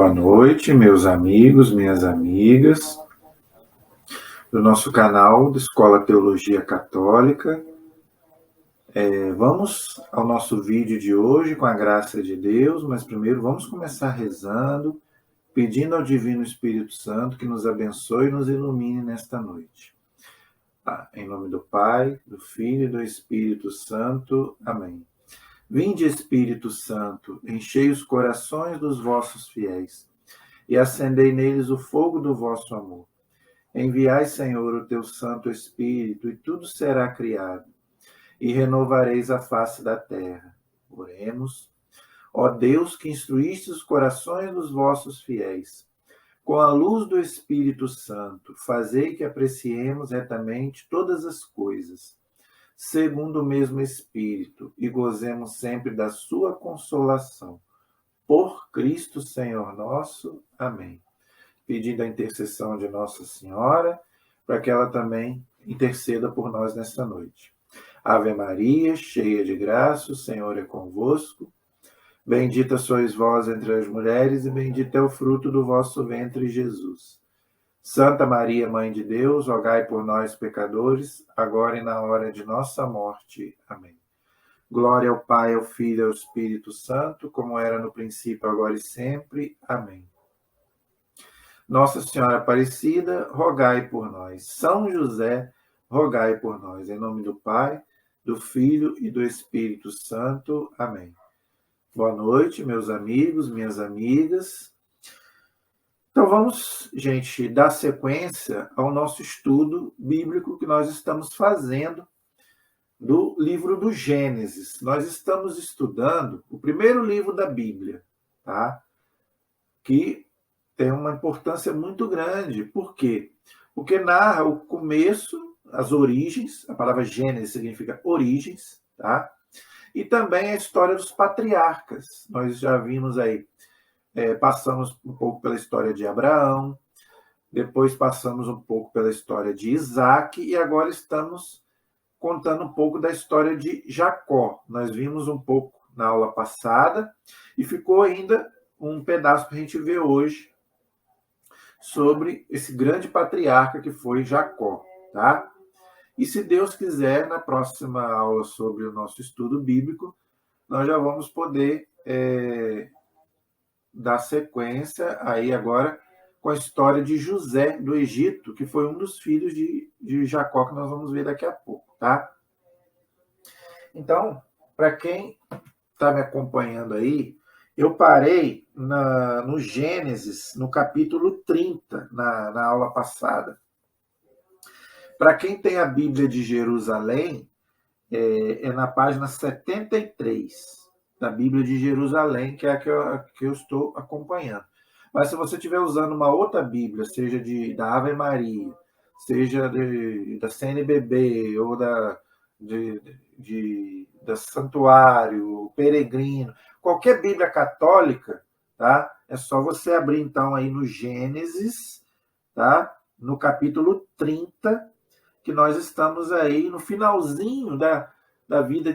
Boa noite, meus amigos, minhas amigas, do nosso canal da Escola Teologia Católica. Vamos ao nosso vídeo de hoje, com a graça de Deus, mas primeiro vamos começar rezando, pedindo ao Divino Espírito Santo que nos abençoe e nos ilumine nesta noite. Em nome do Pai, do Filho e do Espírito Santo. Amém. Vinde, Espírito Santo, enchei os corações dos vossos fiéis e acendei neles o fogo do vosso amor. Enviai, Senhor, o teu Santo Espírito, e tudo será criado, e renovareis a face da terra. Oremos. Ó Deus, que instruíste os corações dos vossos fiéis, com a luz do Espírito Santo, fazei que apreciemos retamente todas as coisas, segundo o mesmo Espírito, e gozemos sempre da sua consolação. Por Cristo Senhor nosso. Amém. Pedindo a intercessão de Nossa Senhora, para que ela também interceda por nós nesta noite. Ave Maria, cheia de graça, o Senhor é convosco. Bendita sois vós entre as mulheres, e bendito é o fruto do vosso ventre, Jesus. Santa Maria, Mãe de Deus, rogai por nós, pecadores, agora e na hora de nossa morte. Amém. Glória ao Pai, ao Filho e ao Espírito Santo, como era no princípio, agora e sempre. Amém. Nossa Senhora Aparecida, rogai por nós. São José, rogai por nós. Em nome do Pai, do Filho e do Espírito Santo. Amém. Boa noite, meus amigos, minhas amigas. Então vamos, gente, dar sequência ao nosso estudo bíblico que nós estamos fazendo do livro do Gênesis. Nós estamos estudando o primeiro livro da Bíblia, tá? Que tem uma importância muito grande. Por quê? Porque narra o começo, as origens, a palavra Gênesis significa origens, tá? E também a história dos patriarcas. Nós já vimos aí, passamos um pouco pela história de Abraão, depois passamos um pouco pela história de Isaac, e agora estamos contando um pouco da história de Jacó. Nós vimos um pouco na aula passada, e ficou ainda um pedaço para a gente ver hoje, sobre esse grande patriarca que foi Jacó, tá? E se Deus quiser, na próxima aula sobre o nosso estudo bíblico, nós já vamos poder dar sequência aí agora com a história de José do Egito, que foi um dos filhos de Jacó, que nós vamos ver daqui a pouco, tá? Então, para quem está me acompanhando aí, eu parei no Gênesis, no capítulo 30, na aula passada. Para quem tem a Bíblia de Jerusalém, é na página 73 da Bíblia de Jerusalém, que é a que eu estou acompanhando. Mas se você estiver usando uma outra Bíblia, seja da Ave Maria, seja da CNBB ou da Santuário, Peregrino, qualquer Bíblia católica, tá? É só você abrir então aí no Gênesis, tá? No capítulo 30, que nós estamos aí no finalzinho da vida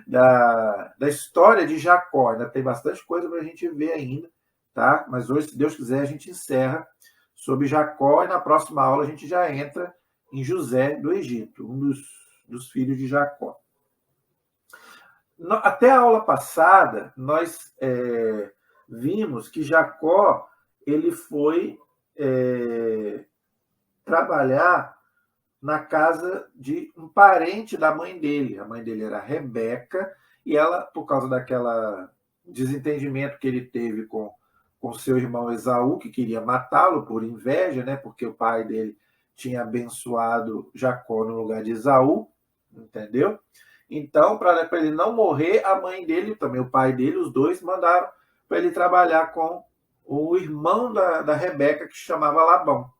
da história de Jacó. Ainda tem bastante coisa para a gente ver ainda, tá? Mas hoje, se Deus quiser, a gente encerra sobre Jacó, e na próxima aula a gente já entra em José do Egito, um dos filhos de Jacó. Até a aula passada, nós vimos que Jacó ele foi trabalhar na casa de um parente da mãe dele. A mãe dele era Rebeca, e ela, por causa daquela desentendimento que ele teve com seu irmão Esaú, que queria matá-lo por inveja, né? Porque o pai dele tinha abençoado Jacó no lugar de Esaú, entendeu? Então, para ele não morrer, a mãe dele, também o pai dele, os dois mandaram para ele trabalhar com o irmão da Rebeca, que se chamava Labão.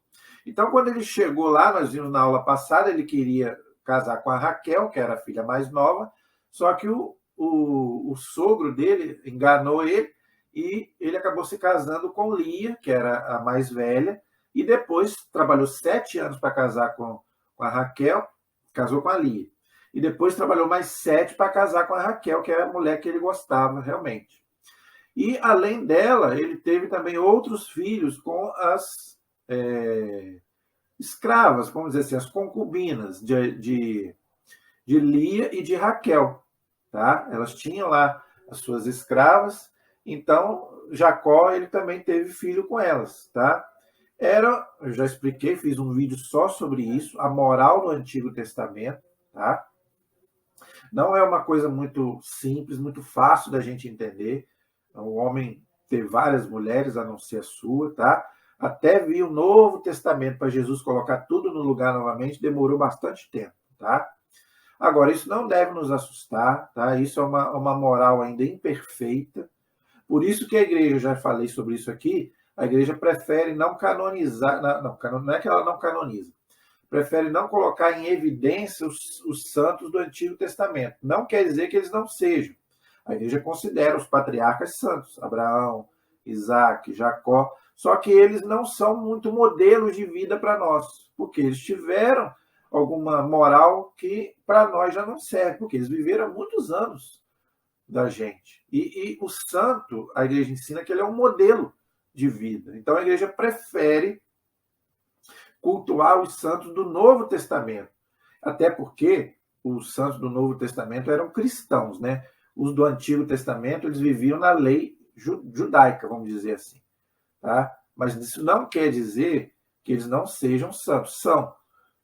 Então, quando ele chegou lá, nós vimos na aula passada, ele queria casar com a Raquel, que era a filha mais nova, só que o sogro dele enganou ele, e ele acabou se casando com Lia, que era a mais velha, e depois trabalhou 7 anos para casar com a Raquel, casou com a Lia. E depois trabalhou mais 7 para casar com a Raquel, que era a mulher que ele gostava realmente. E, além dela, ele teve também outros filhos com as escravas, vamos dizer assim, as concubinas de Lia e de Raquel. Tá? Elas tinham lá as suas escravas, então Jacó ele também teve filho com elas. Tá? Eu já expliquei, fiz um vídeo só sobre isso, a moral do Antigo Testamento. Tá? Não é uma coisa muito simples, muito fácil da gente entender. O homem ter várias mulheres, a não ser a sua, tá? Até vir o Novo Testamento para Jesus colocar tudo no lugar novamente, demorou bastante tempo, tá? Agora, isso não deve nos assustar, tá? Isso é uma moral ainda imperfeita. Por isso que a igreja, já falei sobre isso aqui, a igreja prefere não canonizar, não é que ela não canoniza, prefere não colocar em evidência os santos do Antigo Testamento. Não quer dizer que eles não sejam. A igreja considera os patriarcas santos, Abraão, Isaac, Jacó, só que eles não são muito modelos de vida para nós, porque eles tiveram alguma moral que para nós já não serve, porque eles viveram muitos anos da gente. E o santo, a igreja ensina que ele é um modelo de vida. Então a igreja prefere cultuar os santos do Novo Testamento. Até porque os santos do Novo Testamento eram cristãos, né? Os do Antigo Testamento, eles viviam na lei judaica, vamos dizer assim. Tá? Mas isso não quer dizer que eles não sejam santos. São.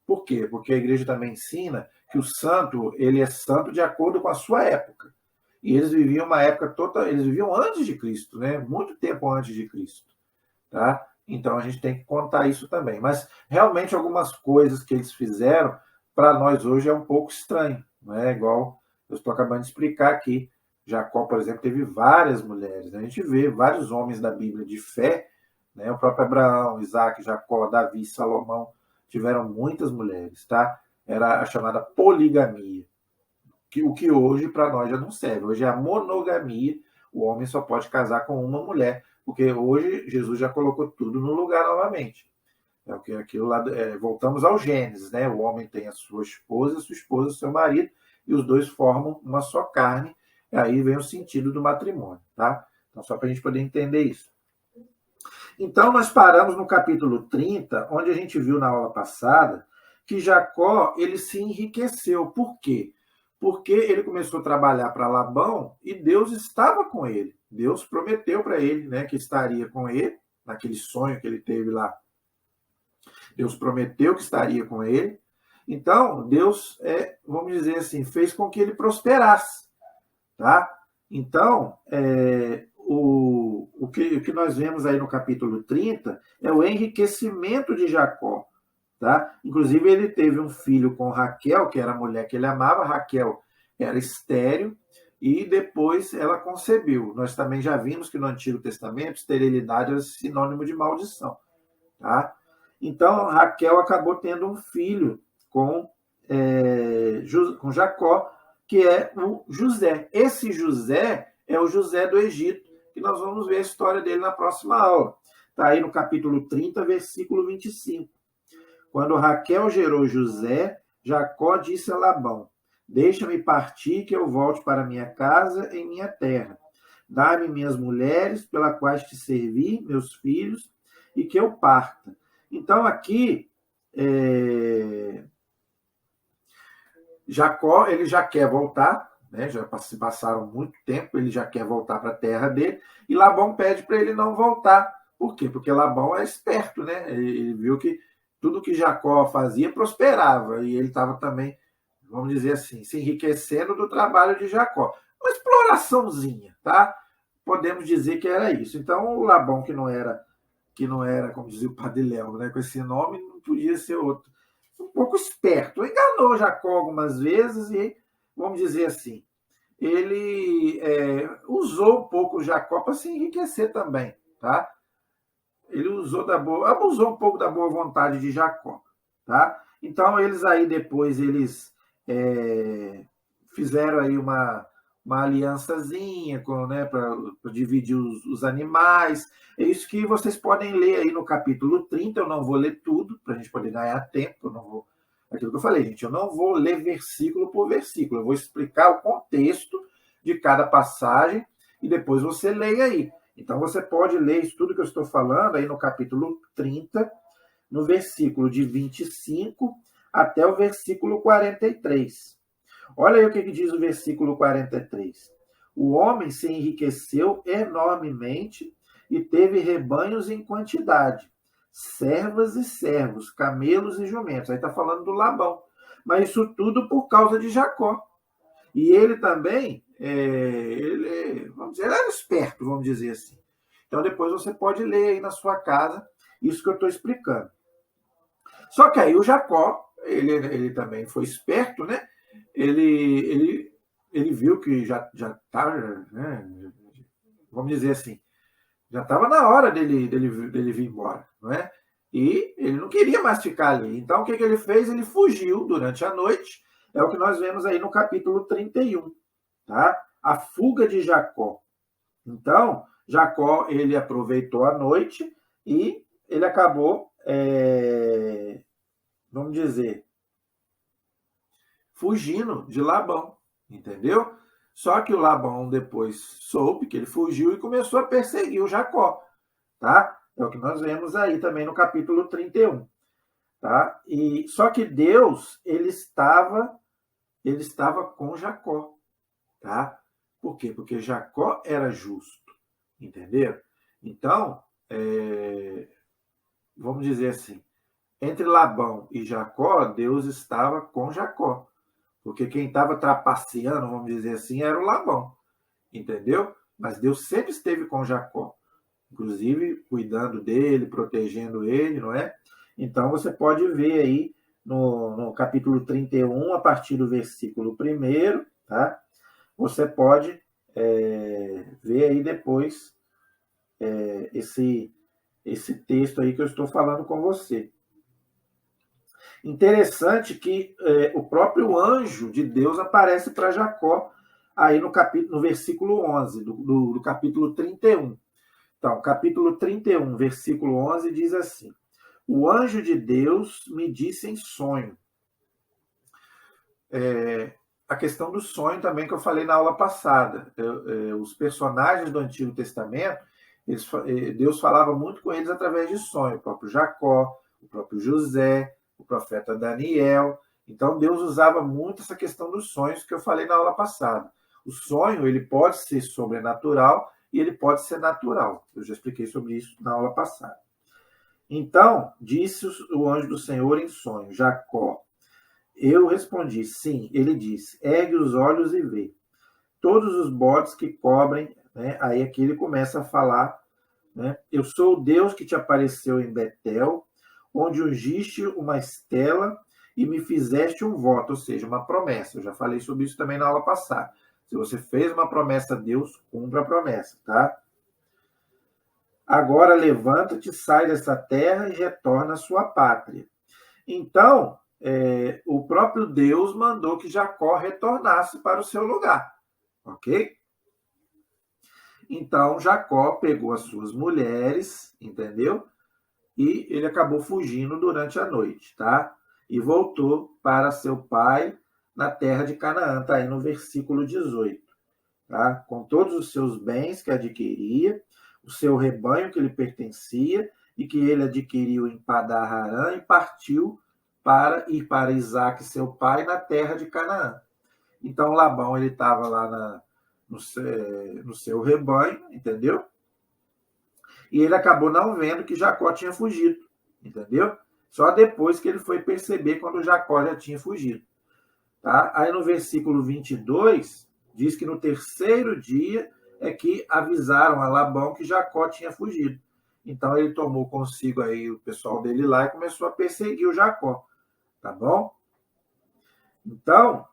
Por quê? Porque a igreja também ensina que o santo, ele é santo de acordo com a sua época. E eles viviam uma época toda, eles viviam antes de Cristo, né? Muito tempo antes de Cristo. Tá? Então a gente tem que contar isso também. Mas realmente algumas coisas que eles fizeram, para nós hoje é um pouco estranho. Não é igual eu estou acabando de explicar aqui. Jacó, por exemplo, teve várias mulheres. Né? A gente vê vários homens da Bíblia de fé, né? O próprio Abraão, Isaac, Jacó, Davi, Salomão, tiveram muitas mulheres. Tá? Era a chamada poligamia. O que hoje para nós já não serve. Hoje é a monogamia. O homem só pode casar com uma mulher. Porque hoje Jesus já colocou tudo no lugar novamente. É o que aquilo lá, voltamos ao Gênesis, né? O homem tem a sua esposa o seu marido, e os dois formam uma só carne. E aí vem o sentido do matrimônio, tá? Então, só para a gente poder entender isso. Então, nós paramos no capítulo 30, onde a gente viu na aula passada que Jacó ele se enriqueceu. Por quê? Porque ele começou a trabalhar para Labão e Deus estava com ele. Deus prometeu para ele, né, que estaria com ele, naquele sonho que ele teve lá. Deus prometeu que estaria com ele. Então, Deus, vamos dizer assim, fez com que ele prosperasse. Tá? Então, o que nós vemos aí no capítulo 30 é o enriquecimento de Jacó. Tá? Inclusive, ele teve um filho com Raquel, que era a mulher que ele amava. Raquel era estéril, e depois ela concebeu. Nós também já vimos que no Antigo Testamento, esterilidade é sinônimo de maldição. Tá? Então, Raquel acabou tendo um filho com Jacó, que é o José. Esse José é o José do Egito, que nós vamos ver a história dele na próxima aula. Está aí no capítulo 30, versículo 25. Quando Raquel gerou José, Jacó disse a Labão: deixa-me partir, que eu volte para minha casa em minha terra. Dá-me minhas mulheres, pelas quais te servi, meus filhos, e que eu parta. Então, aqui, Jacó, ele já quer voltar, né? Já se passaram muito tempo, ele já quer voltar para a terra dele, e Labão pede para ele não voltar. Por quê? Porque Labão é esperto, né? Ele viu que tudo que Jacó fazia prosperava, e ele estava também, vamos dizer assim, se enriquecendo do trabalho de Jacó. Uma exploraçãozinha, tá? Podemos dizer que era isso. Então, o Labão, que não era, como dizia o Padre Léo, né? Com esse nome, não podia ser outro. Um pouco esperto. Enganou Jacó algumas vezes e, vamos dizer assim, ele usou um pouco Jacó para se enriquecer também, tá? Ele abusou um pouco da boa vontade de Jacó, tá? Então, depois fizeram aí uma aliançazinha né, para dividir os animais. É isso que vocês podem ler aí no capítulo 30. Eu não vou ler tudo, para a gente poder ganhar tempo. Aquilo que eu falei, gente, eu não vou ler versículo por versículo. Eu vou explicar o contexto de cada passagem e depois você leia aí. Então você pode ler isso tudo que eu estou falando aí no capítulo 30, no versículo de 25 até o versículo 43. Olha aí o que diz o versículo 43. O homem se enriqueceu enormemente e teve rebanhos em quantidade, servas e servos, camelos e jumentos. Aí está falando do Labão. Mas isso tudo por causa de Jacó. E ele também, vamos dizer, ele era esperto, vamos dizer assim. Então depois você pode ler aí na sua casa isso que eu estou explicando. Só que aí o Jacó, ele também foi esperto, né? Ele viu que já estava, né? Vamos dizer assim, já estava na hora dele vir embora, não é? E ele não queria mais ficar ali. Então, o que ele fez? Ele fugiu durante a noite. É o que nós vemos aí no capítulo 31, tá? A fuga de Jacó. Então, Jacó, ele aproveitou a noite e ele acabou, vamos dizer, fugindo de Labão, entendeu? Só que o Labão depois soube que ele fugiu e começou a perseguir o Jacó, tá? É o que nós vemos aí também no capítulo 31, tá? E só que Deus, ele estava com Jacó, tá? Por quê? Porque Jacó era justo, entendeu? Então, vamos dizer assim, entre Labão e Jacó, Deus estava com Jacó. Porque quem estava trapaceando, vamos dizer assim, era o Labão, entendeu? Mas Deus sempre esteve com Jacó, inclusive cuidando dele, protegendo ele, não é? Então você pode ver aí no capítulo 31, a partir do versículo 1, tá? Você pode ver aí depois esse texto aí que eu estou falando com você. Interessante que o próprio anjo de Deus aparece para Jacó aí no versículo 11 do capítulo 31. Então, capítulo 31, versículo 11 diz assim: o anjo de Deus me disse em sonho. A questão do sonho também que eu falei na aula passada. Os personagens do Antigo Testamento, Deus falava muito com eles através de sonho. O próprio Jacó, o próprio José, o profeta Daniel. Então Deus usava muito essa questão dos sonhos que eu falei na aula passada. O sonho, ele pode ser sobrenatural e ele pode ser natural. Eu já expliquei sobre isso na aula passada. Então, disse o anjo do Senhor em sonho: Jacó. Eu respondi: sim. Ele disse: ergue os olhos e vê. Todos os bodes que cobrem, né? Aí aqui ele começa a falar, né? Eu sou o Deus que te apareceu em Betel, onde ungiste uma estela e me fizeste um voto, ou seja, uma promessa. Eu já falei sobre isso também na aula passada. Se você fez uma promessa a Deus, cumpra a promessa, tá? Agora levanta-te, sai dessa terra e retorna à sua pátria. Então, o próprio Deus mandou que Jacó retornasse para o seu lugar, ok? Então, Jacó pegou as suas mulheres, entendeu? E ele acabou fugindo durante a noite, tá? E voltou para seu pai na terra de Canaã, tá aí no versículo 18, tá? Com todos os seus bens que adquiria, o seu rebanho que lhe pertencia e que ele adquiriu em Padar-Arã, e partiu para ir para Isaque, seu pai, na terra de Canaã. Então Labão, ele estava lá no seu rebanho, entendeu? E ele acabou não vendo que Jacó tinha fugido, entendeu? Só depois que ele foi perceber quando Jacó já tinha fugido. Tá? Aí no versículo 22, diz que no terceiro dia é que avisaram a Labão que Jacó tinha fugido. Então ele tomou consigo aí o pessoal dele lá e começou a perseguir o Jacó. Tá bom? Então,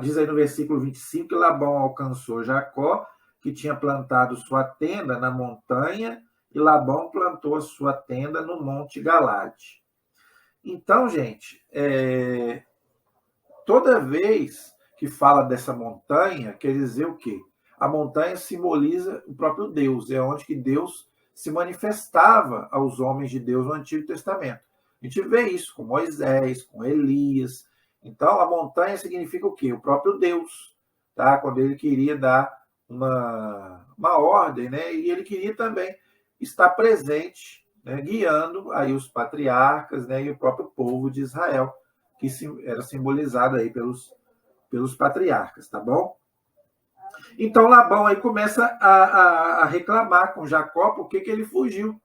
diz aí no versículo 25 que Labão alcançou Jacó, que tinha plantado sua tenda na montanha, e Labão plantou a sua tenda no Monte Galade. Então, gente, toda vez que fala dessa montanha, quer dizer o quê? A montanha simboliza o próprio Deus, é onde que Deus se manifestava aos homens de Deus no Antigo Testamento. A gente vê isso com Moisés, com Elias. Então, a montanha significa o quê? O próprio Deus, tá? Quando ele queria dar uma ordem, né? E ele queria também estar presente, né? Guiando aí os patriarcas, né? E o próprio povo de Israel, que era simbolizado aí pelos patriarcas, tá bom? Então Labão aí começa a reclamar com Jacó por que ele fugiu,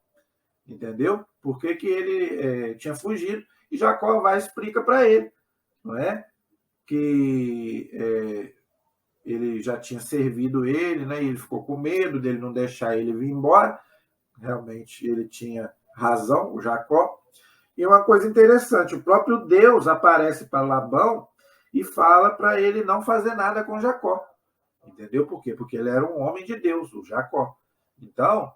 entendeu? Por que ele tinha fugido, e Jacó vai e explica para ele, não é? Que ele já tinha servido ele, né? E ele ficou com medo dele não deixar ele vir embora. Realmente ele tinha razão, o Jacó. E uma coisa interessante, o próprio Deus aparece para Labão e fala para ele não fazer nada com Jacó. Entendeu por quê? Porque ele era um homem de Deus, o Jacó. Então,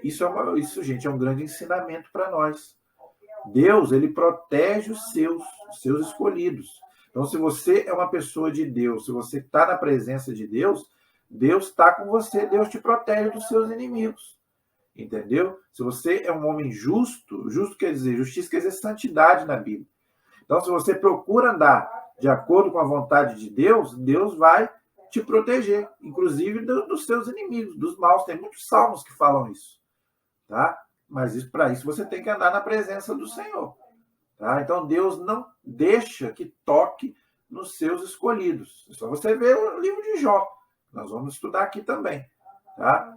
isso, gente, é um grande ensinamento para nós. Deus, ele protege os seus escolhidos. Então, se você é uma pessoa de Deus, se você está na presença de Deus, Deus está com você, Deus te protege dos seus inimigos. Entendeu? Se você é um homem justo, justo quer dizer, justiça quer dizer santidade na Bíblia. Então, se você procura andar de acordo com a vontade de Deus, Deus vai te proteger, inclusive dos seus inimigos, dos maus. Tem muitos salmos que falam isso, tá? Mas para isso você tem que andar na presença do Senhor, tá? Então Deus não deixa que toque nos seus escolhidos. É só você ver o livro de Jó. Nós vamos estudar aqui também, tá?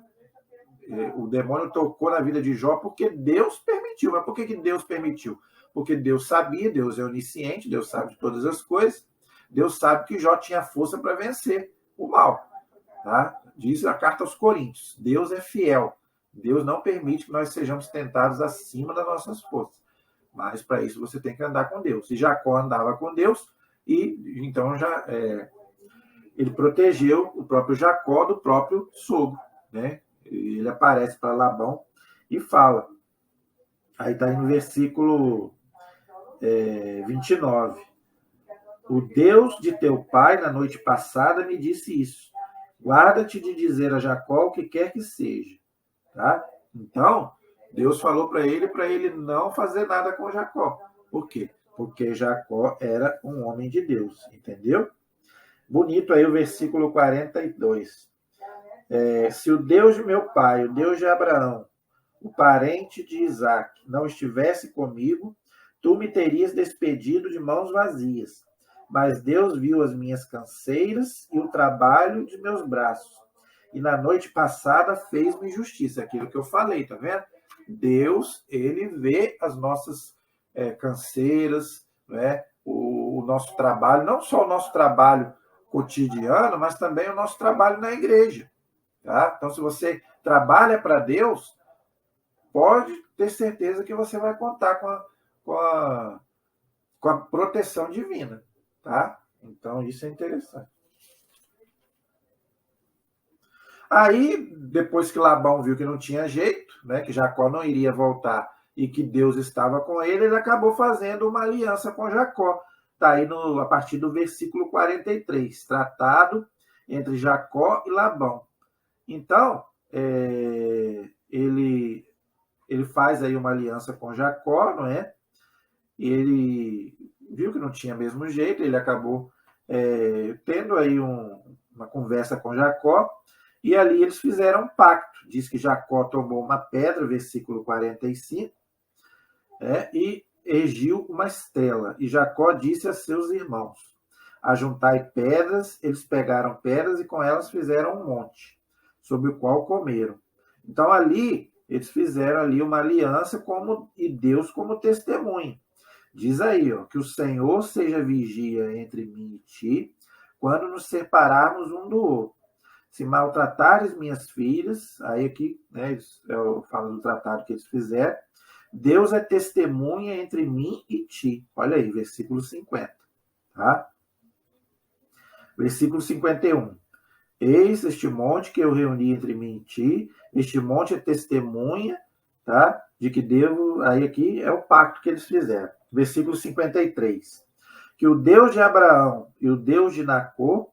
O demônio tocou na vida de Jó porque Deus permitiu. Mas por que Deus permitiu? Porque Deus sabia, Deus é onisciente, Deus sabe de todas as coisas. Deus sabe que Jó tinha força para vencer o mal, tá? Diz a carta aos Coríntios, Deus é fiel. Deus não permite que nós sejamos tentados acima das nossas forças. Mas para isso você tem que andar com Deus. E Jacó andava com Deus, e então ele protegeu o próprio Jacó do próprio sogro, né? Ele aparece para Labão e fala. Aí está aí no versículo 29. O Deus de teu pai, na noite passada, me disse isso. Guarda-te de dizer a Jacó o que quer que seja. Tá? Então, Deus falou para ele não fazer nada com Jacó. Por quê? Porque Jacó era um homem de Deus, entendeu? Bonito aí o versículo 42. Se o Deus de meu pai, o Deus de Abraão, o parente de Isaac, não estivesse comigo, tu me terias despedido de mãos vazias. Mas Deus viu as minhas canseiras e o trabalho de meus braços. E na noite passada fez-me justiça. Aquilo que eu falei, tá vendo? Deus, ele vê as nossas canseiras, né? O nosso trabalho, não só o nosso trabalho cotidiano, mas também o nosso trabalho na igreja. Tá? Então, se você trabalha para Deus, pode ter certeza que você vai contar com a proteção divina. Tá? Então, isso é interessante. Aí, depois que Labão viu que não tinha jeito, né, que Jacó não iria voltar e que Deus estava com ele, ele acabou fazendo uma aliança com Jacó. Está aí a partir do versículo 43, tratado entre Jacó e Labão. Então, ele faz aí uma aliança com Jacó, não é? E ele viu que não tinha mesmo jeito, ele acabou tendo aí uma conversa com Jacó, e ali eles fizeram um pacto. Diz que Jacó tomou uma pedra, versículo 45, e erigiu uma estrela. E Jacó disse a seus irmãos: ajuntai pedras. Eles pegaram pedras e com elas fizeram um monte, sobre o qual comeram. Então ali, eles fizeram ali uma aliança e Deus como testemunha. Diz aí, que o Senhor seja vigia entre mim e ti, quando nos separarmos um do outro. Se maltratares minhas filhas, aí aqui, né, eu falo do tratado que eles fizeram, Deus é testemunha entre mim e ti. Olha aí, versículo 50. Tá? Versículo 51. Eis este monte que eu reuni entre mim e ti, este monte é testemunha, tá? De que devo, aí aqui é o pacto que eles fizeram. Versículo 53. Que o Deus de Abraão e o Deus de Nacor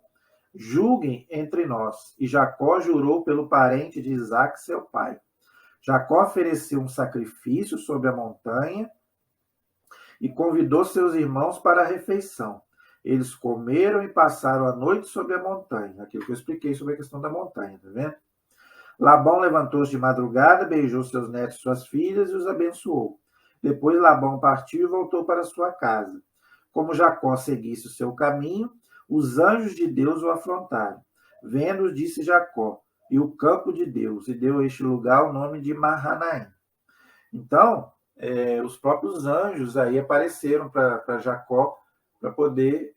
julguem entre nós. E Jacó jurou pelo parente de Isaac, seu pai. Jacó ofereceu um sacrifício sobre a montanha e convidou seus irmãos para a refeição. Eles comeram e passaram a noite sobre a montanha. Aquilo que eu expliquei sobre a questão da montanha, tá vendo? Labão levantou-se de madrugada, beijou seus netos e suas filhas e os abençoou. Depois Labão partiu e voltou para sua casa. Como Jacó seguisse o seu caminho, os anjos de Deus o afrontaram. Vendo-os, disse Jacó, e o campo de Deus, e deu a este lugar o nome de Mahanaim. Então, os próprios anjos aí apareceram para Jacó para poder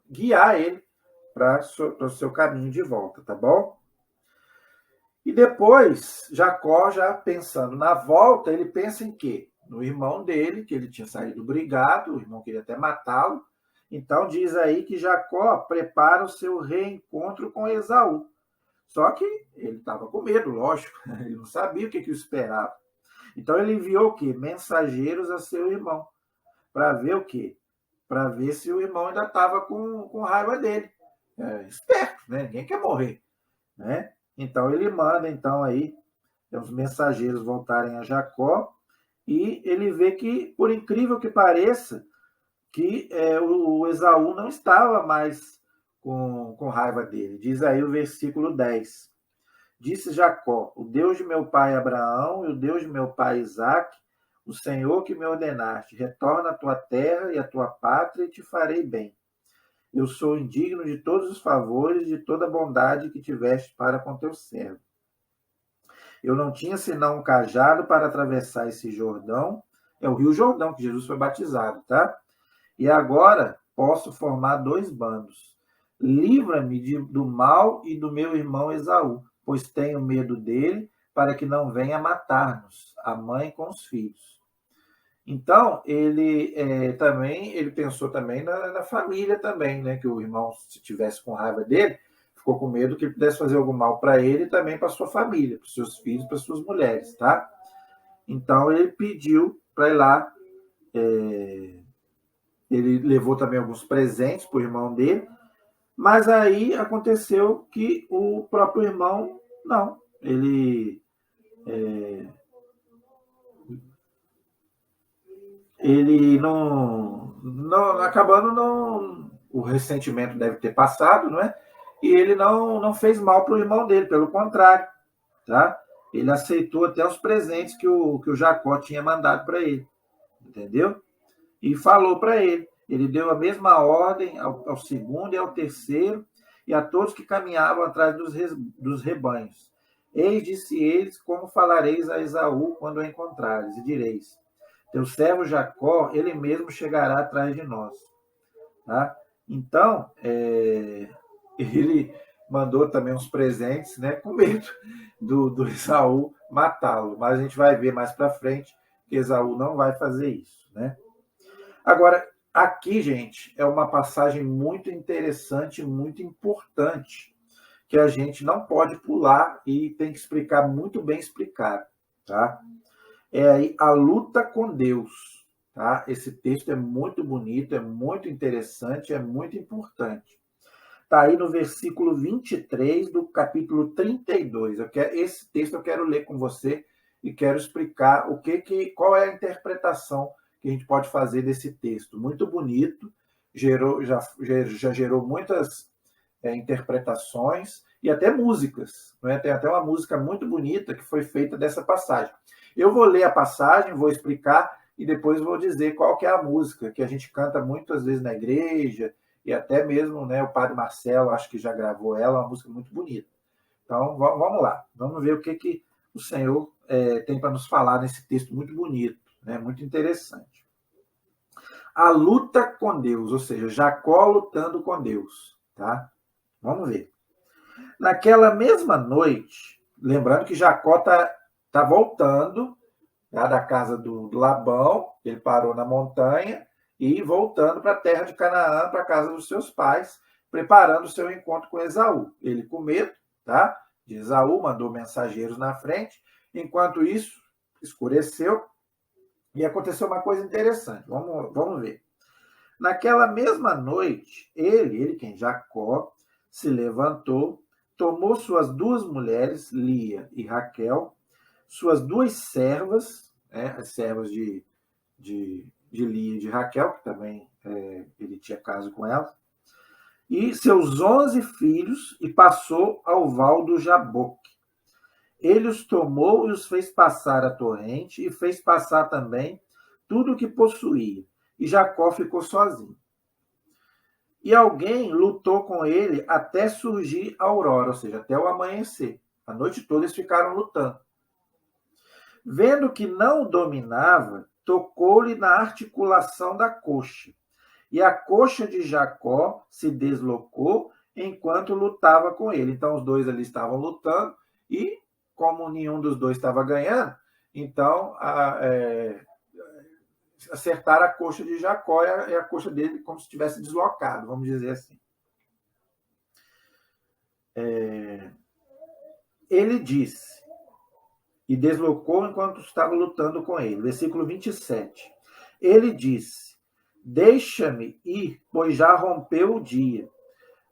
guiar ele para o seu caminho de volta, tá bom? E depois, Jacó, já pensando na volta, ele pensa em quê? No irmão dele, que ele tinha saído brigado, o irmão queria até matá-lo. Então, diz aí que Jacó prepara o seu reencontro com Esaú. Só que ele estava com medo, lógico, ele não sabia o que o esperava. Então, ele enviou o quê? Mensageiros a seu irmão, para ver o quê? Para ver se o irmão ainda estava com raiva dele. Esperto, né? Ninguém quer morrer, né? Então, ele manda, então, aí, os mensageiros voltarem a Jacó, e ele vê que, por incrível que pareça, que o Esaú não estava mais com raiva dele. Diz aí o versículo 10. Disse Jacó, o Deus de meu pai Abraão e o Deus de meu pai Isaque, o Senhor que me ordenaste, retorna à tua terra e à tua pátria e te farei bem. Eu sou indigno de todos os favores e de toda a bondade que tiveste para com teu servo. Eu não tinha senão um cajado para atravessar esse Jordão. É o Rio Jordão que Jesus foi batizado, tá? E agora posso formar 2 bandos. Livra-me do mal e do meu irmão Esaú, pois tenho medo dele, para que não venha matar-nos, a mãe com os filhos. Então, ele pensou também na família também, né? Que o irmão, se tivesse com raiva dele, ficou com medo que ele pudesse fazer algum mal para ele e também para sua família, para os seus filhos, para suas mulheres, tá? Então, ele pediu para ir lá. Ele levou também alguns presentes para o irmão dele, mas aí aconteceu que o próprio irmão, não, ele não acabando, não, o ressentimento deve ter passado, não é? E ele não fez mal para o irmão dele, pelo contrário, tá? Ele aceitou até os presentes que o Jacó tinha mandado para ele, entendeu? E falou para ele. Ele deu a mesma ordem ao segundo e ao terceiro e a todos que caminhavam atrás dos rebanhos. Eis, disse eles, como falareis a Esaú quando o encontrares, e direis, teu servo Jacó, ele mesmo chegará atrás de nós. Tá? Então, ele mandou também uns presentes, né, com medo do Esaú matá-lo. Mas a gente vai ver mais para frente que Esaú não vai fazer isso, né? Agora, aqui, gente, é uma passagem muito interessante, muito importante, que a gente não pode pular e tem que explicar muito bem explicado, tá? É aí a luta com Deus, tá? Esse texto é muito bonito, é muito interessante, é muito importante. Está aí no versículo 23 do capítulo 32. Esse texto eu quero ler com você e quero explicar qual é a interpretação que a gente pode fazer desse texto. Muito bonito, já gerou muitas interpretações e até músicas. Né? Tem até uma música muito bonita que foi feita dessa passagem. Eu vou ler a passagem, vou explicar e depois vou dizer qual que é a música que a gente canta muitas vezes na igreja e até mesmo, né, o Padre Marcelo, acho que já gravou ela, uma música muito bonita. Então, vamos lá. Vamos ver o que o Senhor tem para nos falar nesse texto muito bonito, né, muito interessante. A luta com Deus, ou seja, Jacó lutando com Deus. Tá? Vamos ver. Naquela mesma noite, lembrando que Jacó está voltando, tá, da casa do Labão, ele parou na montanha, e voltando para a terra de Canaã, para a casa dos seus pais, preparando o seu encontro com Esaú. Ele com medo, tá, de Esaú, mandou mensageiros na frente. Enquanto isso, escureceu e aconteceu uma coisa interessante. Vamos ver. Naquela mesma noite, ele quem? Jacó, se levantou, tomou suas 2 mulheres, Lia e Raquel, suas 2 servas, as servas de Lia e de Raquel, que também ele tinha caso com ela, e seus 11 filhos, e passou ao val do Jaboque. Ele os tomou e os fez passar a torrente, e fez passar também tudo o que possuía. E Jacó ficou sozinho. E alguém lutou com ele até surgir a aurora, ou seja, até o amanhecer. A noite toda eles ficaram lutando. Vendo que não o dominava, tocou-lhe na articulação da coxa. E a coxa de Jacó se deslocou enquanto lutava com ele. Então os dois ali estavam lutando e, como nenhum dos dois estava ganhando, então acertaram a coxa de Jacó e a coxa dele como se tivesse deslocado, vamos dizer assim. Ele disse, e deslocou enquanto estava lutando com ele. Versículo 27. Ele disse, deixa-me ir, pois já rompeu o dia.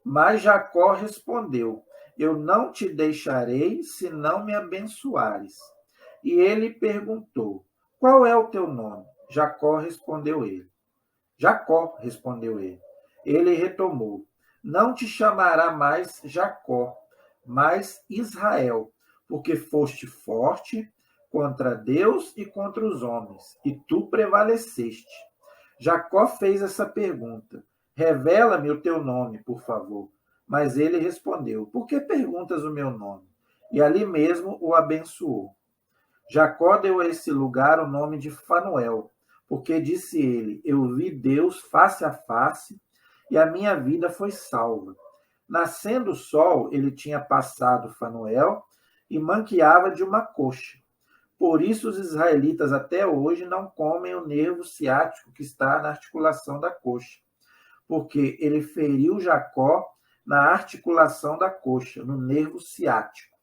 Mas Jacó respondeu, eu não te deixarei se não me abençoares. E ele perguntou, qual é o teu nome? Jacó respondeu ele. Jacó, respondeu ele. Ele retomou, não te chamará mais Jacó, mas Israel, porque foste forte contra Deus e contra os homens, e tu prevaleceste. Jacó fez essa pergunta, revela-me o teu nome, por favor. Mas ele respondeu, por que perguntas o meu nome? E ali mesmo o abençoou. Jacó deu a esse lugar o nome de Fanuel, porque disse ele, eu vi Deus face a face, e a minha vida foi salva. Nascendo o sol, ele tinha passado Fanuel e manqueava de uma coxa. Por isso os israelitas até hoje não comem o nervo ciático que está na articulação da coxa, porque ele feriu Jacó na articulação da coxa, no nervo ciático.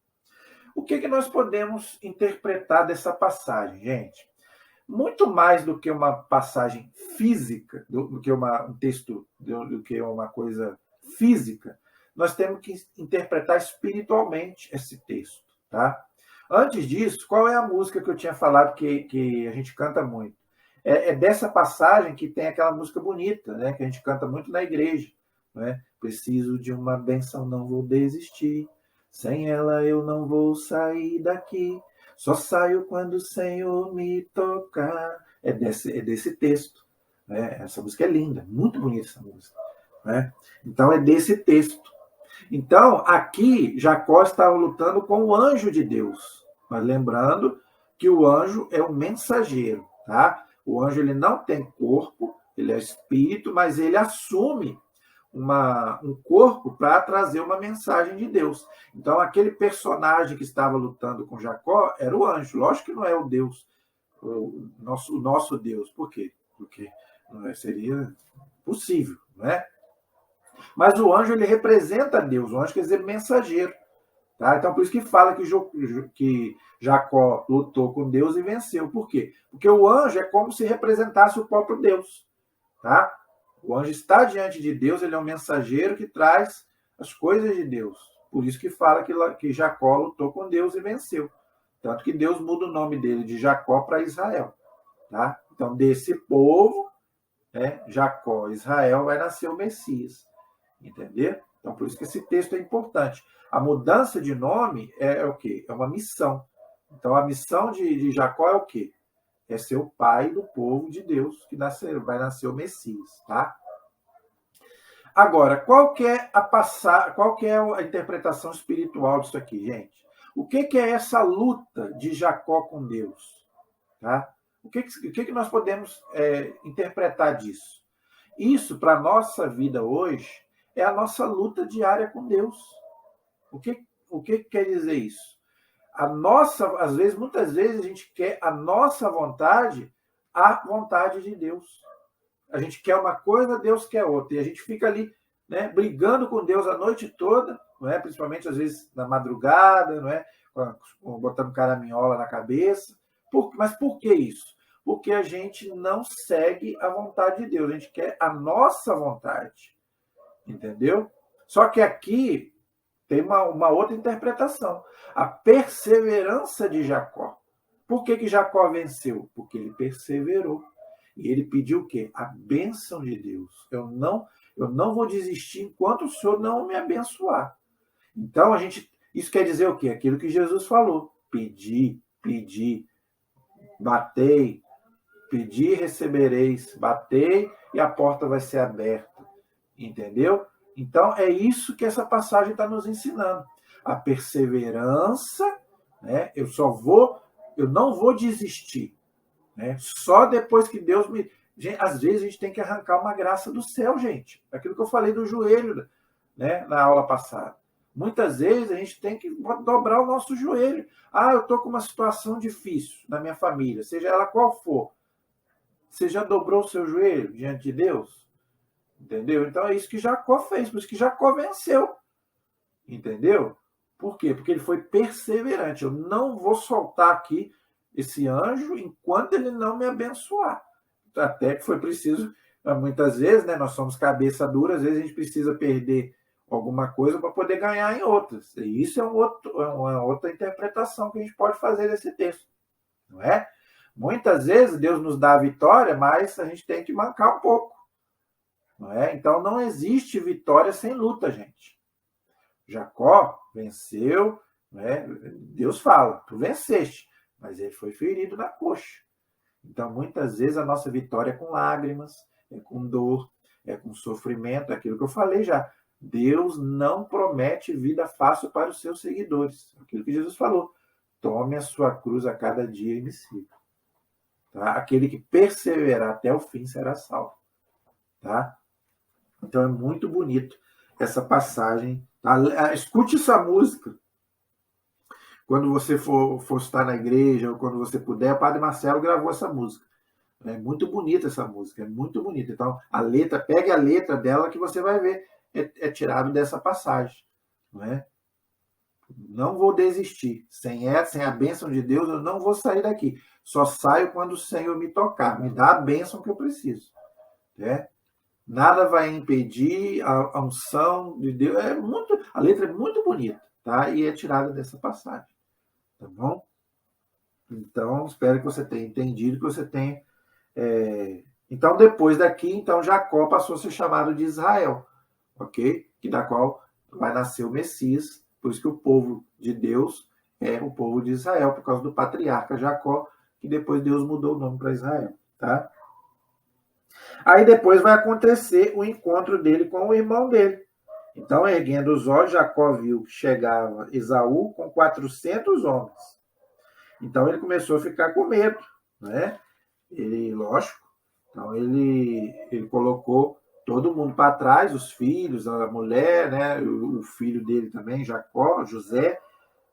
O que nós podemos interpretar dessa passagem, gente? Muito mais do que uma passagem física, do que um texto, do que uma coisa física, nós temos que interpretar espiritualmente esse texto, tá? Antes disso, qual é a música que eu tinha falado que a gente canta muito? É dessa passagem que tem aquela música bonita, né? Que a gente canta muito na igreja, né? Preciso de uma bênção, não vou desistir. Sem ela eu não vou sair daqui. Só saio quando o Senhor me tocar. É desse texto, né? Essa música é linda, muito bonita essa música, né? Então é desse texto. Então, aqui, Jacó estava lutando com o anjo de Deus. Mas lembrando que o anjo é um mensageiro, tá? O anjo ele não tem corpo, ele é espírito, mas ele assume um corpo para trazer uma mensagem de Deus. Então, aquele personagem que estava lutando com Jacó era o anjo. Lógico que não é o Deus, o nosso Deus. Por quê? Porque não seria possível, não é? Mas o anjo, ele representa Deus. O anjo quer dizer mensageiro. Tá? Então, por isso que fala que Jacó lutou com Deus e venceu. Por quê? Porque o anjo é como se representasse o próprio Deus. Tá? O anjo está diante de Deus, ele é um mensageiro que traz as coisas de Deus. Por isso que fala que Jacó lutou com Deus e venceu. Tanto que Deus muda o nome dele de Jacó para Israel. Tá? Então, desse povo, né, Jacó, Israel, vai nascer o Messias. Entendeu? Então, por isso que esse texto é importante. A mudança de nome é o quê? É uma missão. Então, a missão de Jacó é o quê? É ser o pai do povo de Deus, que vai nascer o Messias, tá? Agora, qual que é a interpretação espiritual disso aqui, gente? O que é essa luta de Jacó com Deus? Tá? O que nós podemos interpretar disso? Isso, para a nossa vida hoje, é a nossa luta diária com Deus. O que quer dizer isso? Muitas vezes, a gente quer a nossa vontade, a vontade de Deus. A gente quer uma coisa, Deus quer outra. E a gente fica ali, né, brigando com Deus a noite toda, não é? Principalmente, às vezes, na madrugada, não é? Botando caraminhola na cabeça. Mas por que isso? Porque a gente não segue a vontade de Deus. A gente quer a nossa vontade. Entendeu? Só que aqui tem uma outra interpretação. A perseverança de Jacó. Por que Jacó venceu? Porque ele perseverou. E ele pediu o quê? A bênção de Deus. Eu não vou desistir enquanto o Senhor não me abençoar. Então, isso quer dizer o quê? Aquilo que Jesus falou. Pedi, batei, pedi e recebereis, batei e a porta vai ser aberta. Entendeu? Então, é isso que essa passagem está nos ensinando. A perseverança, né? Eu não vou desistir. Né? Só depois que Deus me... Às vezes a gente tem que arrancar uma graça do céu, gente. Aquilo que eu falei do joelho, né, na aula passada. Muitas vezes a gente tem que dobrar o nosso joelho. Eu estou com uma situação difícil na minha família, seja ela qual for. Você já dobrou o seu joelho diante de Deus? Entendeu? Então é isso que Jacó fez, por isso que Jacó venceu. Entendeu? Por quê? Porque ele foi perseverante. Eu não vou soltar aqui esse anjo enquanto ele não me abençoar. Até que foi preciso, muitas vezes, né, nós somos cabeça dura, às vezes a gente precisa perder alguma coisa para poder ganhar em outras. E isso é uma outra interpretação que a gente pode fazer desse texto. Não é? Muitas vezes Deus nos dá a vitória, mas a gente tem que mancar um pouco. Não é? Então não existe vitória sem luta, gente. Jacó venceu, né? Deus fala, tu venceste, mas ele foi ferido na coxa. Então, muitas vezes, a nossa vitória é com lágrimas, é com dor, é com sofrimento, é aquilo que eu falei já. Deus não promete vida fácil para os seus seguidores. Aquilo que Jesus falou. Tome a sua cruz a cada dia e me siga. Tá? Aquele que perseverar até o fim será salvo. Tá? Então, é muito bonito essa passagem. Tá? Escute essa música. Quando você for estar na igreja, ou quando você puder, o Padre Marcelo gravou essa música. É muito bonita essa música, é muito bonita. Então, pegue a letra dela que você vai ver, é tirado dessa passagem. Não é? Não vou desistir. Sem a bênção de Deus, eu não vou sair daqui. Só saio quando o Senhor me tocar, me dá a bênção que eu preciso. Né? Nada vai impedir a unção de Deus. A letra é muito bonita, tá? E é tirada dessa passagem. Tá bom? Então, espero que você tenha entendido, que você tenha... Então, depois daqui, Jacó passou a ser chamado de Israel, ok? Que da qual vai nascer o Messias, por isso que o povo de Deus é o povo de Israel, por causa do patriarca Jacó, que depois Deus mudou o nome para Israel, tá? Aí depois vai acontecer o encontro dele com o irmão dele. Então, erguendo os olhos, Jacó viu que chegava Esaú com 400 homens. Então, ele começou a ficar com medo, né? Lógico, então ele colocou todo mundo para trás, os filhos, a mulher, né? O filho dele também, Jacó, José,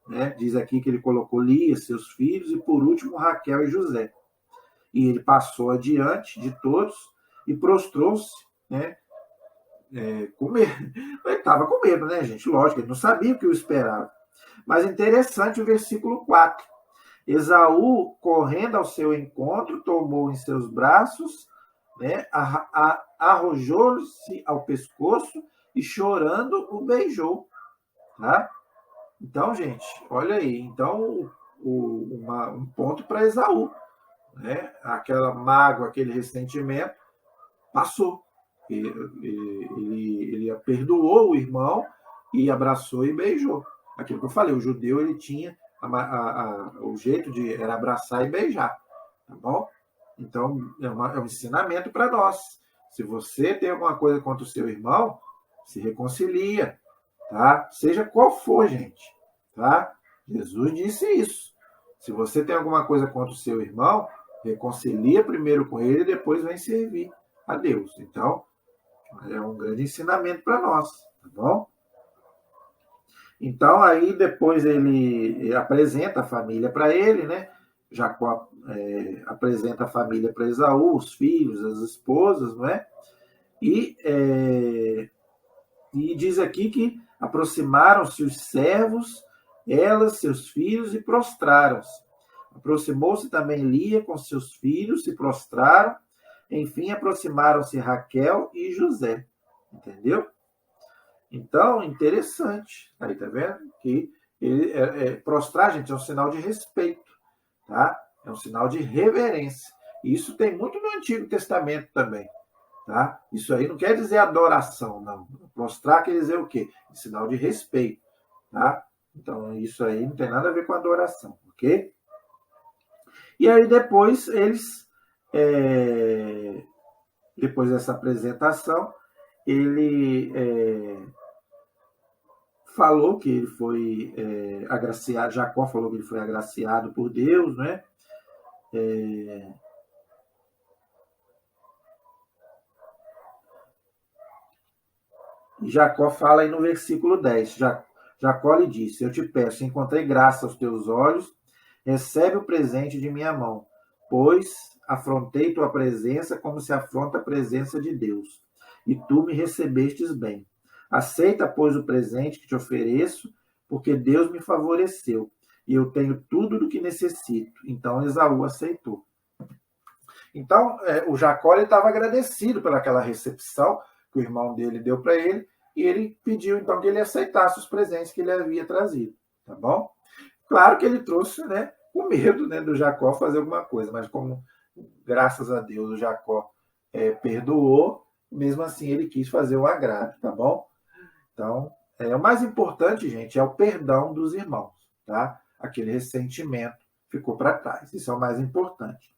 né? Diz aqui que ele colocou Lia, seus filhos, e por último Raquel e José. E ele passou adiante de todos e prostrou-se, né? Com medo. Ele estava com medo, né, gente? Lógico, ele não sabia o que o esperava. Mas interessante o versículo 4. Esaú, correndo ao seu encontro, tomou em seus braços, né, arrojou-se ao pescoço e, chorando, o beijou. Tá? Então, gente, olha aí. Então, um ponto para Esaú. Né? Aquela mágoa, aquele ressentimento, passou. Ele perdoou o irmão e abraçou e beijou. Aquilo que eu falei, o judeu ele tinha o jeito era abraçar e beijar, tá bom? Então, é um ensinamento para nós. Se você tem alguma coisa contra o seu irmão, se reconcilia, tá? Seja qual for, gente, tá? Jesus disse isso. Se você tem alguma coisa contra o seu irmão, reconcilia primeiro com ele e depois vem servir a Deus. Então, é um grande ensinamento para nós, tá bom? Então, aí depois ele apresenta a família para ele, né? Jacó apresenta a família para Esaú, os filhos, as esposas, não é? E diz aqui que aproximaram-se os servos, elas, seus filhos, e prostraram-se. Aproximou-se também Lia com seus filhos, se prostraram. Enfim, aproximaram-se Raquel e José. Entendeu? Então, interessante. Aí, tá vendo? Que prostrar, gente, é um sinal de respeito, tá? É um sinal de reverência. Isso tem muito no Antigo Testamento também. Tá? Isso aí não quer dizer adoração, não. Prostrar quer dizer o quê? Sinal de respeito. Tá? Então, isso aí não tem nada a ver com adoração, ok? E aí depois eles, depois dessa apresentação, ele falou que ele foi agraciado, Jacó falou que ele foi agraciado por Deus, né? E Jacó fala aí no versículo 10, Jacó lhe disse, eu te peço, encontrei graça aos teus olhos, recebe o presente de minha mão, pois afrontei tua presença como se afronta a presença de Deus, e tu me recebestes bem. Aceita, pois, o presente que te ofereço, porque Deus me favoreceu, e eu tenho tudo do que necessito. Então Esaú aceitou. Então, o Jacó estava agradecido pelaquela recepção que o irmão dele deu para ele, e ele pediu, então, que ele aceitasse os presentes que ele havia trazido, tá bom? Claro que ele trouxe, né, com medo, né, do Jacó fazer alguma coisa, mas como, graças a Deus, o Jacó perdoou, mesmo assim ele quis fazer o agrado, tá bom? Então, o mais importante, gente, é o perdão dos irmãos, tá? Aquele ressentimento ficou para trás, isso é o mais importante.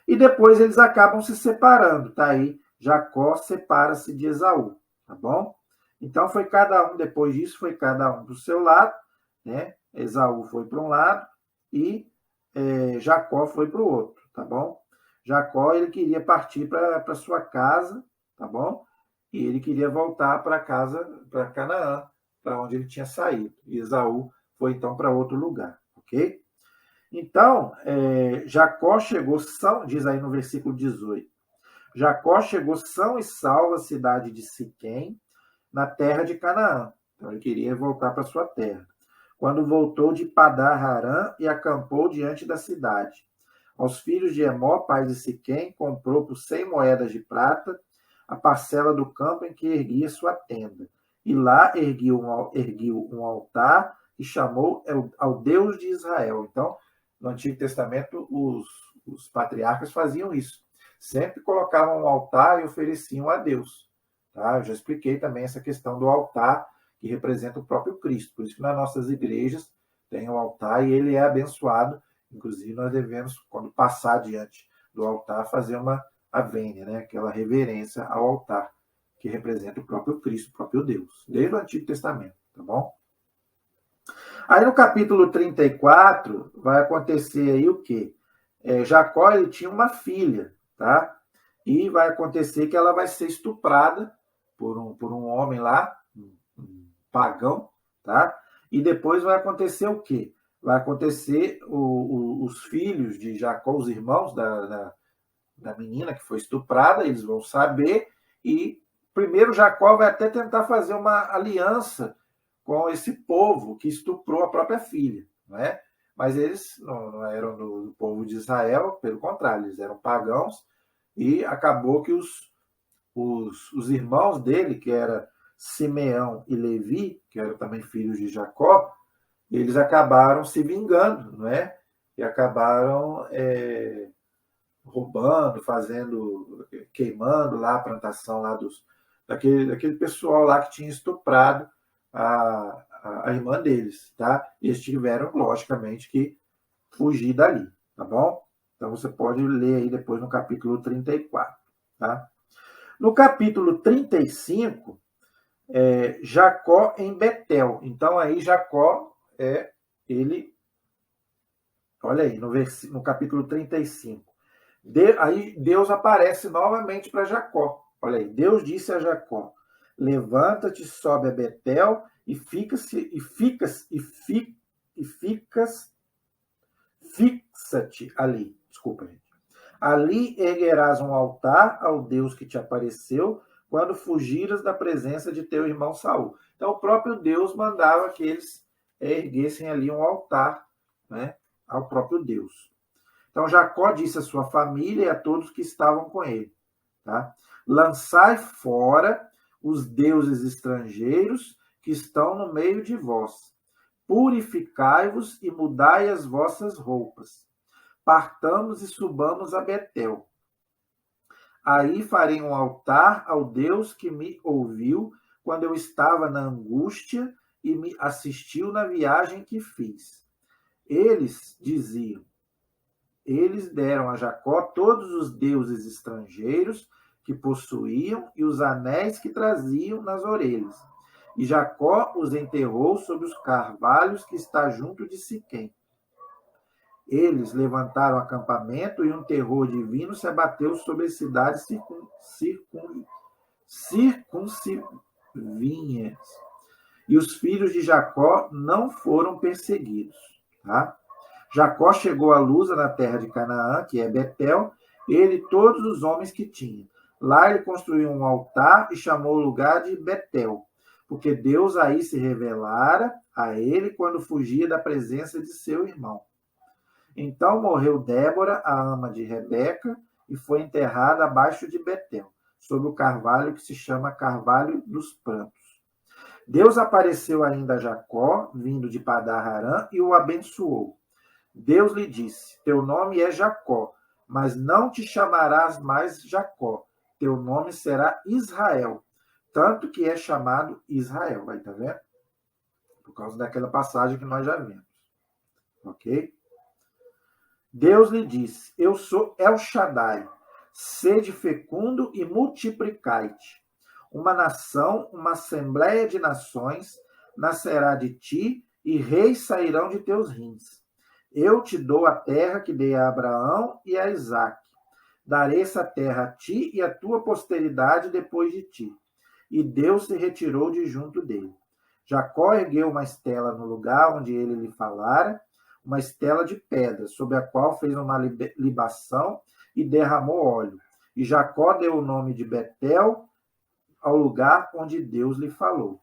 E depois eles acabam se separando, tá aí? Jacó separa-se de Esaú, tá bom? Então foi cada um, depois disso, foi cada um para o seu lado, né? Esaú foi para um lado e Jacó foi para o outro, tá bom? Jacó, ele queria partir para sua casa, tá bom? E ele queria voltar para casa, para Canaã, para onde ele tinha saído. E Esaú foi então para outro lugar, ok? Então, Jacó chegou são, diz aí no versículo 18, Jacó chegou são e salvo à cidade de Siquém, na terra de Canaã. Então, ele queria voltar para sua terra. Quando voltou de Padar Harã e acampou diante da cidade. Aos filhos de Emó, pai de Siquém, comprou por 100 moedas de prata a parcela do campo em que erguia sua tenda. E lá erguiu um altar e chamou ao Deus de Israel. Então, no Antigo Testamento, os patriarcas faziam isso. Sempre colocavam um altar e ofereciam a Deus. Tá? Eu já expliquei também essa questão do altar, que representa o próprio Cristo. Por isso que nas nossas igrejas tem o altar e ele é abençoado. Inclusive, nós devemos, quando passar diante do altar, fazer uma avênia, né? Aquela reverência ao altar, que representa o próprio Cristo, o próprio Deus, desde o Antigo Testamento, tá bom? Aí no capítulo 34 vai acontecer aí o quê? Jacó, ele tinha uma filha, tá? E vai acontecer que ela vai ser estuprada por um homem lá, um pagão, tá? E depois vai acontecer o quê? Vai acontecer os filhos de Jacó, os irmãos da menina que foi estuprada, eles vão saber, e primeiro Jacó vai até tentar fazer uma aliança com esse povo que estuprou a própria filha, não é? Mas eles não eram do povo de Israel, pelo contrário, eles eram pagãos, e acabou que os irmãos dele, que era Simeão e Levi, que eram também filhos de Jacó, eles acabaram se vingando, não é? E acabaram roubando, queimando lá a plantação lá daquele pessoal lá que tinha estuprado a irmã deles, tá? E eles tiveram, logicamente, que fugir dali, tá bom? Então você pode ler aí depois no capítulo 34, tá? No capítulo 35, Jacó em Betel. Então aí Jacó ele, olha aí, no capítulo 35. Aí Deus aparece novamente para Jacó. Olha aí, Deus disse a Jacó: levanta-te, sobe a Betel e fixa-te ali. Desculpa, gente. Ali erguerás um altar ao Deus que te apareceu quando fugiras da presença de teu irmão Saul. Então, o próprio Deus mandava que eles erguessem ali um altar, né, ao próprio Deus. Então, Jacó disse à sua família e a todos que estavam com ele, tá? Lançai fora os deuses estrangeiros que estão no meio de vós. Purificai-vos e mudai as vossas roupas. partamos e subamos a Betel. Aí farei um altar ao Deus que me ouviu quando eu estava na angústia e me assistiu na viagem que fiz. Eles diziam, eles deram a Jacó todos os deuses estrangeiros que possuíam e os anéis que traziam nas orelhas. E Jacó os enterrou sob os carvalhos que está junto de Siquém. Eles levantaram acampamento e um terror divino se abateu sobre as cidades circunvizinhas. E os filhos de Jacó não foram perseguidos. Tá? Jacó chegou a Luza, na terra de Canaã, que é Betel, ele e todos os homens que tinha. Lá ele construiu um altar e chamou o lugar de Betel, porque Deus aí se revelara a ele quando fugia da presença de seu irmão. Então morreu Débora, a ama de Rebeca, e foi enterrada abaixo de Betel, sob o carvalho que se chama Carvalho dos Prantos. Deus apareceu ainda a Jacó, vindo de Padar-Arã, e o abençoou. Deus lhe disse, teu nome é Jacó, mas não te chamarás mais Jacó, teu nome será Israel, tanto que é chamado Israel. Aí, tá vendo? Por causa daquela passagem que nós já vimos. Ok? Deus lhe disse, eu sou El Shaddai, sede fecundo e multiplicai-te. Uma nação, uma assembleia de nações, nascerá de ti e reis sairão de teus rins. Eu te dou a terra que dei a Abraão e a Isaque. Darei essa terra a ti e à tua posteridade depois de ti. E Deus se retirou de junto dele. Jacó ergueu uma estela no lugar onde ele lhe falara, uma estela de pedra, sobre a qual fez uma libação e derramou óleo. E Jacó deu o nome de Betel ao lugar onde Deus lhe falou.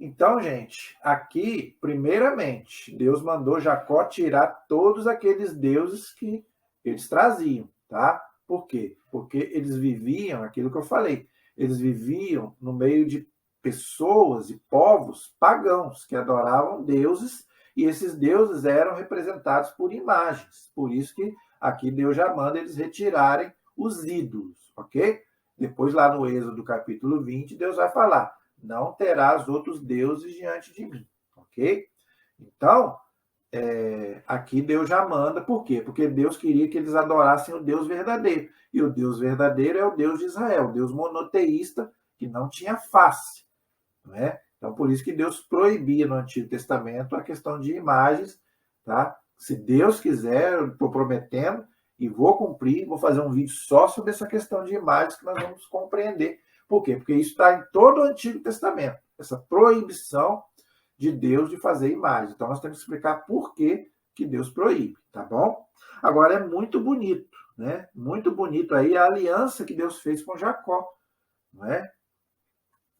Então, gente, aqui, primeiramente, Deus mandou Jacó tirar todos aqueles deuses que eles traziam, tá? Por quê? Porque eles viviam, aquilo que eu falei, eles viviam no meio de pessoas e povos pagãos que adoravam deuses, e esses deuses eram representados por imagens. Por isso que aqui Deus já manda eles retirarem os ídolos, ok? Depois, lá no Êxodo, capítulo 20, Deus vai falar, não terás outros deuses diante de mim, ok? Então, aqui Deus já manda, por quê? Porque Deus queria que eles adorassem o Deus verdadeiro. E o Deus verdadeiro é o Deus de Israel, o Deus monoteísta, que não tinha face. Não é? Então, por isso que Deus proibia no Antigo Testamento a questão de imagens. Tá? Se Deus quiser, eu estou prometendo, e vou cumprir, vou fazer um vídeo só sobre essa questão de imagens que nós vamos compreender. Por quê? Porque isso está em todo o Antigo Testamento, essa proibição de Deus de fazer imagens. Então, nós temos que explicar por que Deus proíbe, tá bom? Agora, é muito bonito, né? Muito bonito aí a aliança que Deus fez com Jacó, não é?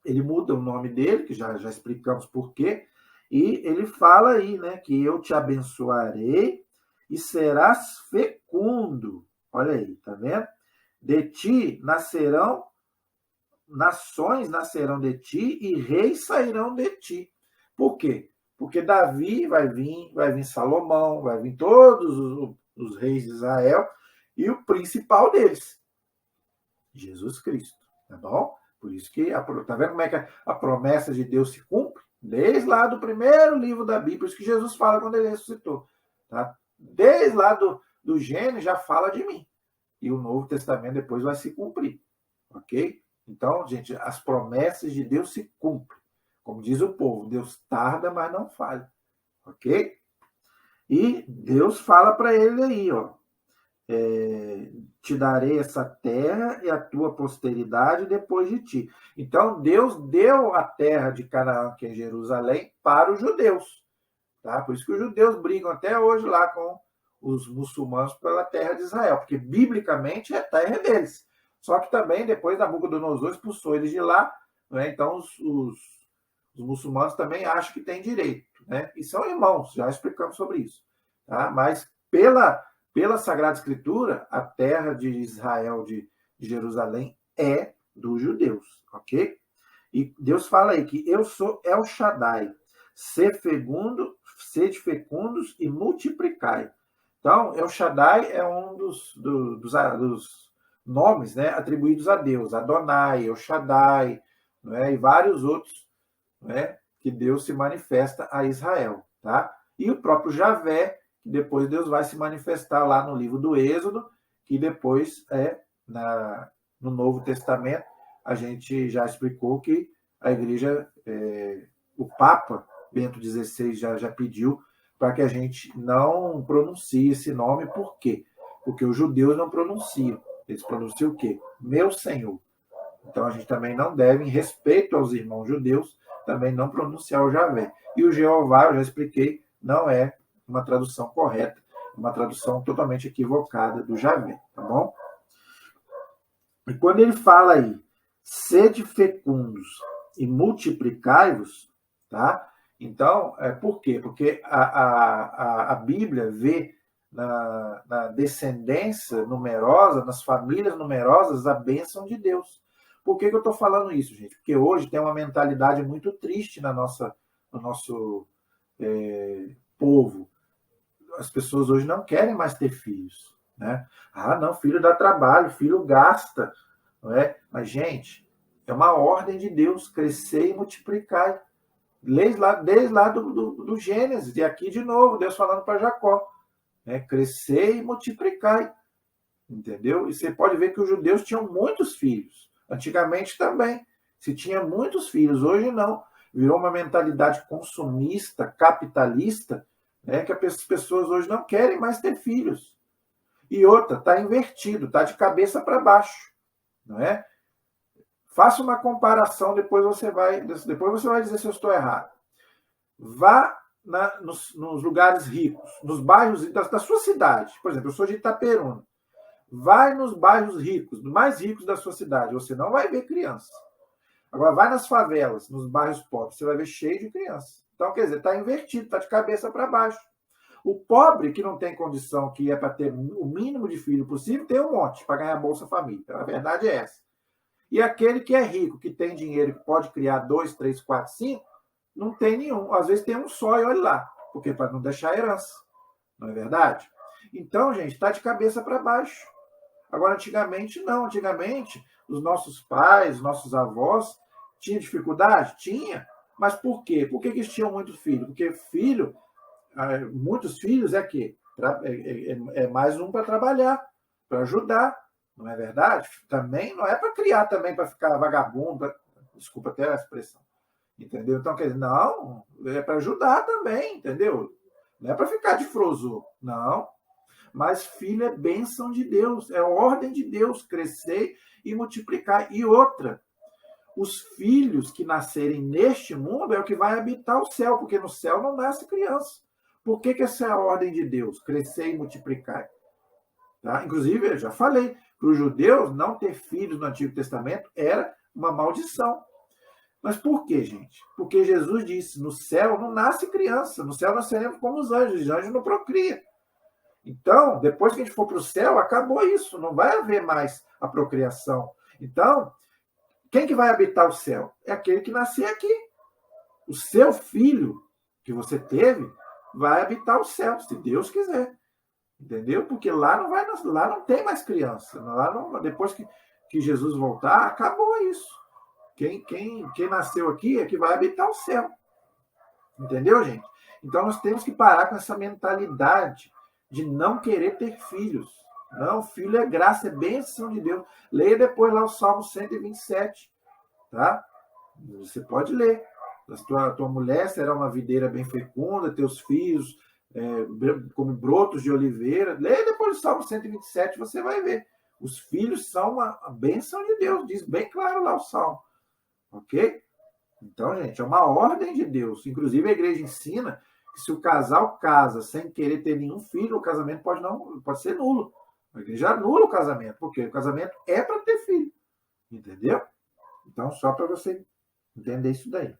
Ele muda o nome dele, que já explicamos por quê, e ele fala aí, né, que eu te abençoarei e serás fecundo. Olha aí, tá vendo? De ti nascerão, nações nascerão de ti e reis sairão de ti. Por quê? Porque Davi vai vir Salomão, vai vir todos os reis de Israel, e o principal deles, Jesus Cristo, tá bom? Por isso que, tá vendo como é que a promessa de Deus se cumpre? Desde lá do primeiro livro da Bíblia, por isso que Jesus fala quando ele ressuscitou. Tá? Desde lá do Gênesis já fala de mim. E o Novo Testamento depois vai se cumprir. Ok? Então, gente, as promessas de Deus se cumprem. Como diz o povo, Deus tarda, mas não falha. Ok? E Deus fala para ele aí, ó. Te darei essa terra e a tua posteridade depois de ti. Então, Deus deu a terra de Canaã, que é Jerusalém, para os judeus. Tá? Por isso que os judeus brigam até hoje lá com os muçulmanos pela terra de Israel, porque biblicamente é terra deles. Só que também, depois Nabucodonosor expulsou eles de lá, né? Então os muçulmanos também acham que têm direito. Né? E são irmãos, já explicamos sobre isso. Tá? Mas pela Sagrada Escritura, a terra de Israel, de Jerusalém, é dos judeus, ok? E Deus fala aí que eu sou El Shaddai, sede fecundos e multiplicai. Então, El Shaddai é um dos nomes, né, atribuídos a Deus, Adonai, El Shaddai, né, e vários outros, né, que Deus se manifesta a Israel. Tá? E o próprio Javé, que depois Deus vai se manifestar lá no livro do Êxodo, que depois no Novo Testamento, a gente já explicou que a igreja, o Papa Bento XVI já pediu para que a gente não pronuncie esse nome. Por quê? Porque os judeus não pronunciam. Eles pronunciam o quê? Meu Senhor. Então a gente também não deve, em respeito aos irmãos judeus, também não pronunciar o Javé. E o Jeová, eu já expliquei, não é uma tradução correta, uma tradução totalmente equivocada do Javé, tá bom? E quando ele fala aí, sede fecundos e multiplicai-vos, tá? Então, por quê? Porque a Bíblia vê na descendência numerosa, nas famílias numerosas, a bênção de Deus. Por que eu estou falando isso, gente? Porque hoje tem uma mentalidade muito triste no nosso povo. As pessoas hoje não querem mais ter filhos, né? Ah, não, filho dá trabalho, filho gasta, não é? Mas, gente, é uma ordem de Deus, crescer e multiplicar. Desde lá do Gênesis, e aqui de novo, Deus falando para Jacó, né? Crescer e multiplicar, entendeu? E você pode ver que os judeus tinham muitos filhos, antigamente também, se tinha muitos filhos, hoje não, virou uma mentalidade consumista, capitalista, né? Que as pessoas hoje não querem mais ter filhos. E outra, está invertido, está de cabeça para baixo, não é? Faça uma comparação, depois você vai dizer se eu estou errado. Vá nos lugares ricos, nos bairros da sua cidade. Por exemplo, eu sou de Itaperuna. Vai nos bairros ricos, mais ricos da sua cidade, você não vai ver criança. Agora, vai nas favelas, nos bairros pobres, você vai ver cheio de criança. Então, quer dizer, está invertido, está de cabeça para baixo. O pobre que não tem condição, que é para ter o mínimo de filho possível, tem um monte para ganhar Bolsa Família. Então, a verdade é essa. E aquele que é rico, que tem dinheiro, que pode criar 2, 3, 4, 5, não tem nenhum. Às vezes tem um só e olha lá, porque para não deixar herança. Não é verdade? Então, gente, está de cabeça para baixo. Agora, antigamente, não. Antigamente, os nossos pais, os nossos avós, tinham dificuldade? Tinha. Mas por quê? Por que eles tinham muito filho? Porque muitos filhos é mais um para trabalhar, para ajudar. Não é verdade? Também não é para criar também para ficar vagabundo, desculpa até a expressão, entendeu? Então, quer dizer, não, é para ajudar também, entendeu? Não é para ficar de frozo, não. Mas filho é bênção de Deus, é ordem de Deus, crescer e multiplicar. E outra, os filhos que nascerem neste mundo é o que vai habitar o céu, porque no céu não nasce criança. Por que essa é a ordem de Deus, crescer e multiplicar? Tá? Inclusive, eu já falei, para os judeus, não ter filhos no Antigo Testamento era uma maldição. Mas por quê, gente? Porque Jesus disse, no céu não nasce criança, no céu nós seremos como os anjos não procriam. Então, depois que a gente for para o céu, acabou isso, não vai haver mais a procriação. Então, quem que vai habitar o céu? É aquele que nascer aqui. O seu filho que você teve vai habitar o céu, se Deus quiser. Entendeu? Porque lá não tem mais criança. Depois que Jesus voltar, acabou isso. Quem nasceu aqui é que vai habitar o céu. Entendeu, gente? Então nós temos que parar com essa mentalidade de não querer ter filhos. Não, filho é graça, é bênção de Deus. Leia depois lá o Salmo 127. Tá? Você pode ler. A tua mulher será uma videira bem fecunda, teus filhos como brotos de oliveira. Leia depois o Salmo 127, você vai ver. Os filhos são uma bênção de Deus, diz bem claro lá o Salmo. Ok? Então, gente, é uma ordem de Deus. Inclusive, a igreja ensina que se o casal casa sem querer ter nenhum filho, o casamento pode ser nulo. A igreja anula o casamento, porque o casamento é para ter filho. Entendeu? Então, só para você entender isso daí.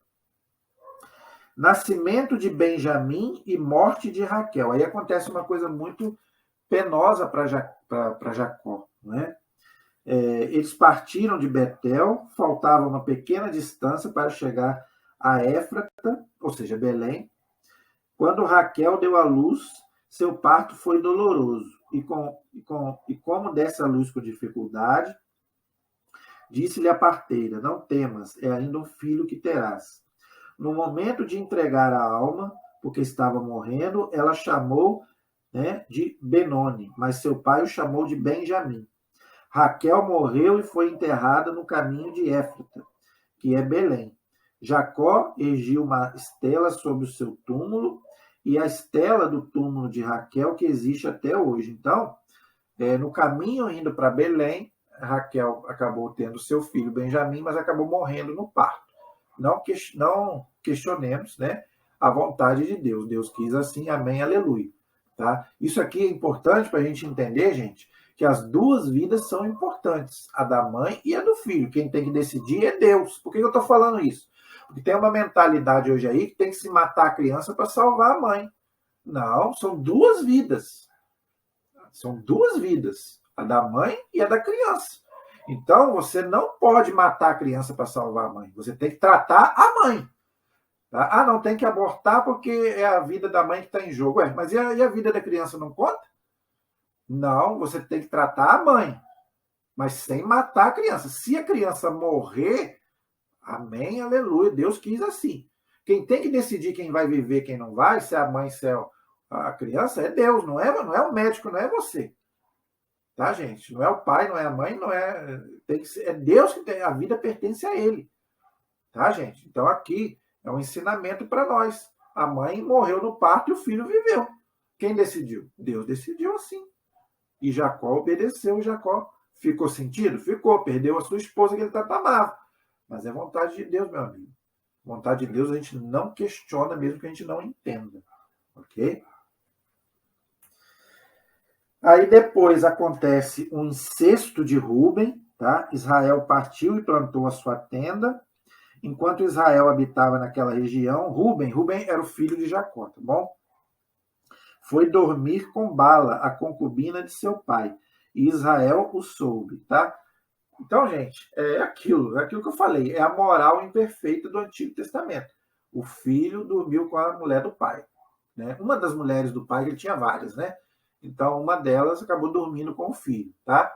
Nascimento de Benjamim e morte de Raquel. Aí acontece uma coisa muito penosa para Jacó. Né? Eles partiram de Betel, faltava uma pequena distância para chegar a Éfrata, ou seja, Belém, quando Raquel deu à luz seu parto foi doloroso, e como desse a luz com dificuldade, disse-lhe a parteira: não temas, é ainda um filho que terás. No momento de entregar a alma, porque estava morrendo, ela chamou, né, de Benoni, mas seu pai o chamou de Benjamim. Raquel morreu e foi enterrada no caminho de Éfrata, que é Belém. Jacó erigiu uma estela sobre o seu túmulo, e a estela do túmulo de Raquel que existe até hoje. Então, no caminho indo para Belém, Raquel acabou tendo seu filho Benjamim, mas acabou morrendo no parto. Não questionemos, né, a vontade de Deus. Deus quis assim, amém, aleluia. Tá? Isso aqui é importante para a gente entender, gente, que as duas vidas são importantes, a da mãe e a do filho. Quem tem que decidir é Deus. Por que eu estou falando isso? Porque tem uma mentalidade hoje aí que tem que se matar a criança para salvar a mãe. Não, são duas vidas. São duas vidas, a da mãe e a da criança. Então, você não pode matar a criança para salvar a mãe. Você tem que tratar a mãe. Tá? Ah, não, tem que abortar porque é a vida da mãe que está em jogo. Ué, mas e a vida da criança não conta? Não, você tem que tratar a mãe, mas sem matar a criança. Se a criança morrer, amém, aleluia, Deus quis assim. Quem tem que decidir quem vai viver, quem não vai, se é a mãe, se é a criança, é Deus, não é o médico, não é você. Tá, gente? Não é o pai, não é a mãe, não é. Tem que ser, é Deus que tem. A vida pertence a Ele. Tá, gente? Então aqui é um ensinamento para nós. A mãe morreu no parto e o filho viveu. Quem decidiu? Deus decidiu assim. E Jacó obedeceu. Jacó ficou sentido? Ficou. Perdeu a sua esposa que ele tanto amava. Mas é vontade de Deus, meu amigo. Vontade de Deus a gente não questiona, mesmo que a gente não entenda. Ok? Aí depois acontece um incesto de Rúben, tá? Israel partiu e plantou a sua tenda. Enquanto Israel habitava naquela região, Rúben era o filho de Jacó, tá bom? Foi dormir com Bala, a concubina de seu pai. E Israel o soube, tá? Então, gente, é aquilo que eu falei, é a moral imperfeita do Antigo Testamento. O filho dormiu com a mulher do pai, né? Uma das mulheres do pai, ele tinha várias, né? Então, uma delas acabou dormindo com o filho, tá?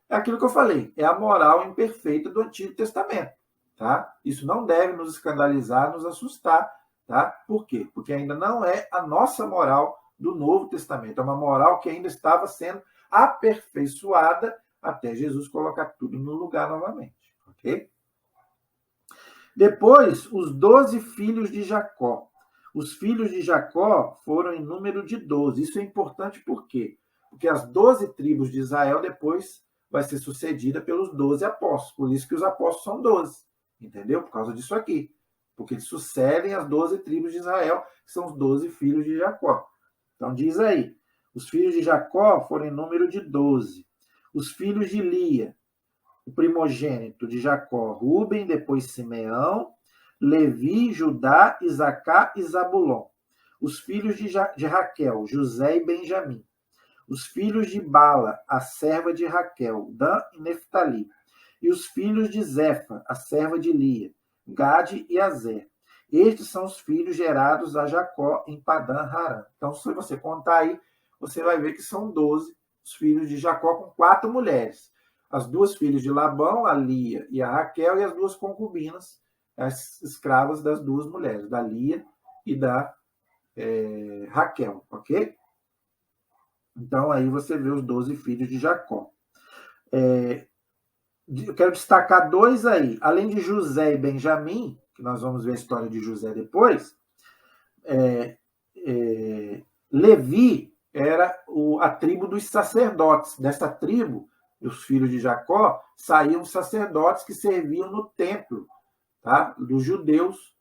É aquilo que eu falei, é a moral imperfeita do Antigo Testamento, tá? Isso não deve nos escandalizar, nos assustar, tá? Por quê? Porque ainda não é a nossa moral do Novo Testamento, é uma moral que ainda estava sendo aperfeiçoada até Jesus colocar tudo no lugar novamente, ok? Depois, os 12 filhos de Jacó. Os filhos de Jacó foram em número de 12. Isso é importante por quê? Porque as 12 tribos de Israel depois vai ser sucedida pelos 12 apóstolos. Por isso que os apóstolos são 12. Entendeu? Por causa disso aqui. Porque eles sucedem as 12 tribos de Israel, que são os 12 filhos de Jacó. Então diz aí, os filhos de Jacó foram em número de 12. Os filhos de Lia, o primogênito de Jacó, Rúben, depois Simeão, Levi, Judá, Isacar e Zabulon. Os filhos de Raquel, José e Benjamim. Os filhos de Bala, a serva de Raquel, Dan e Neftali. E os filhos de Zefa, a serva de Lia, Gade e Azer. Estes são os filhos gerados a Jacó em Padã-Harã. Então, se você contar aí, você vai ver que são 12 os filhos de Jacó com 4 mulheres. As 2 filhas de Labão, a Lia e a Raquel, e as 2 concubinas, as escravas das 2 mulheres, da Lia e da Raquel, ok? Então, aí você vê os 12 filhos de Jacó. Eu quero destacar 2 aí. Além de José e Benjamim, que nós vamos ver a história de José depois, Levi era a tribo dos sacerdotes. Dessa tribo, os filhos de Jacó, saíam sacerdotes que serviam no templo, tá? Dos judeus,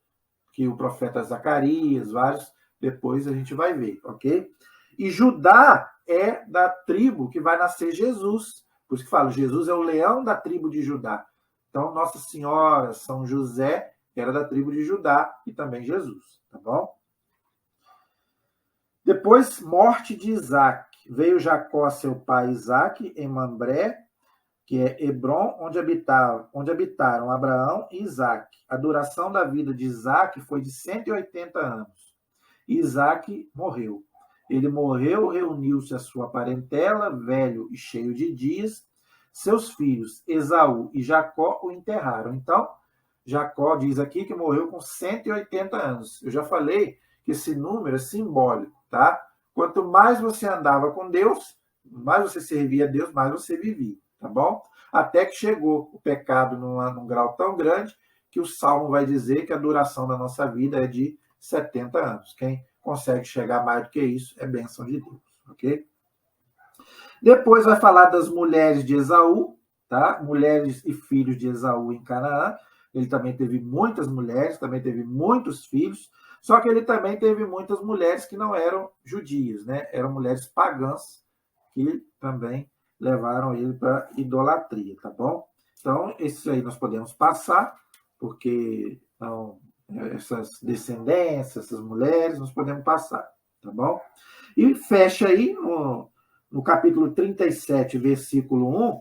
que o profeta Zacarias, vários, depois a gente vai ver, ok? E Judá é da tribo que vai nascer Jesus. Por isso que falo, Jesus é o leão da tribo de Judá. Então, Nossa Senhora, São José, era da tribo de Judá, e também Jesus, tá bom? Depois, morte de Isaac. Veio Jacó a seu pai Isaac em Mambré, que é Hebron, onde habitaram Abraão e Isaac. A duração da vida de Isaac foi de 180 anos. E Isaac morreu. Ele morreu, reuniu-se a sua parentela, velho e cheio de dias. Seus filhos, Esaú e Jacó, o enterraram. Então, Jacó diz aqui que morreu com 180 anos. Eu já falei que esse número é simbólico, tá? Quanto mais você andava com Deus, mais você servia a Deus, mais você vivia, tá bom? Até que chegou o pecado num grau tão grande que o Salmo vai dizer que a duração da nossa vida é de 70 anos. Quem consegue chegar mais do que isso é bênção de Deus, ok? Depois vai falar das mulheres de Esaú, tá? Mulheres e filhos de Esaú em Canaã. Ele também teve muitas mulheres, também teve muitos filhos, só que ele também teve muitas mulheres que não eram judias, né? Eram mulheres pagãs que também levaram ele para idolatria, tá bom? Então, esses aí nós podemos passar, porque não, essas descendências, essas mulheres, nós podemos passar, tá bom? E fecha aí no capítulo 37, versículo 1,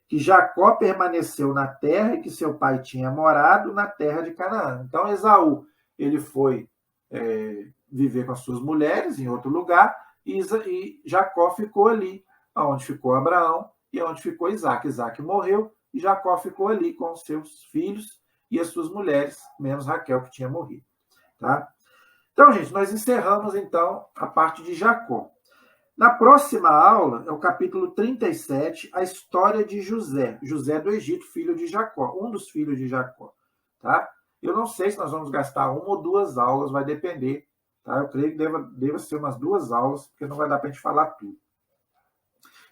que Jacó permaneceu na terra e que seu pai tinha morado na terra de Canaã. Então, Esaú, ele foi viver com as suas mulheres em outro lugar, e Jacó ficou ali, onde ficou Abraão e onde ficou Isaac. Isaac morreu e Jacó ficou ali com os seus filhos e as suas mulheres, menos Raquel, que tinha morrido. Tá? Então, gente, nós encerramos, então, a parte de Jacó. Na próxima aula, é o capítulo 37, a história de José. José do Egito, filho de Jacó, um dos filhos de Jacó. Tá? Eu não sei se nós vamos gastar uma ou duas aulas, vai depender. Tá? Eu creio que deva ser umas 2 aulas, porque não vai dar para a gente falar tudo.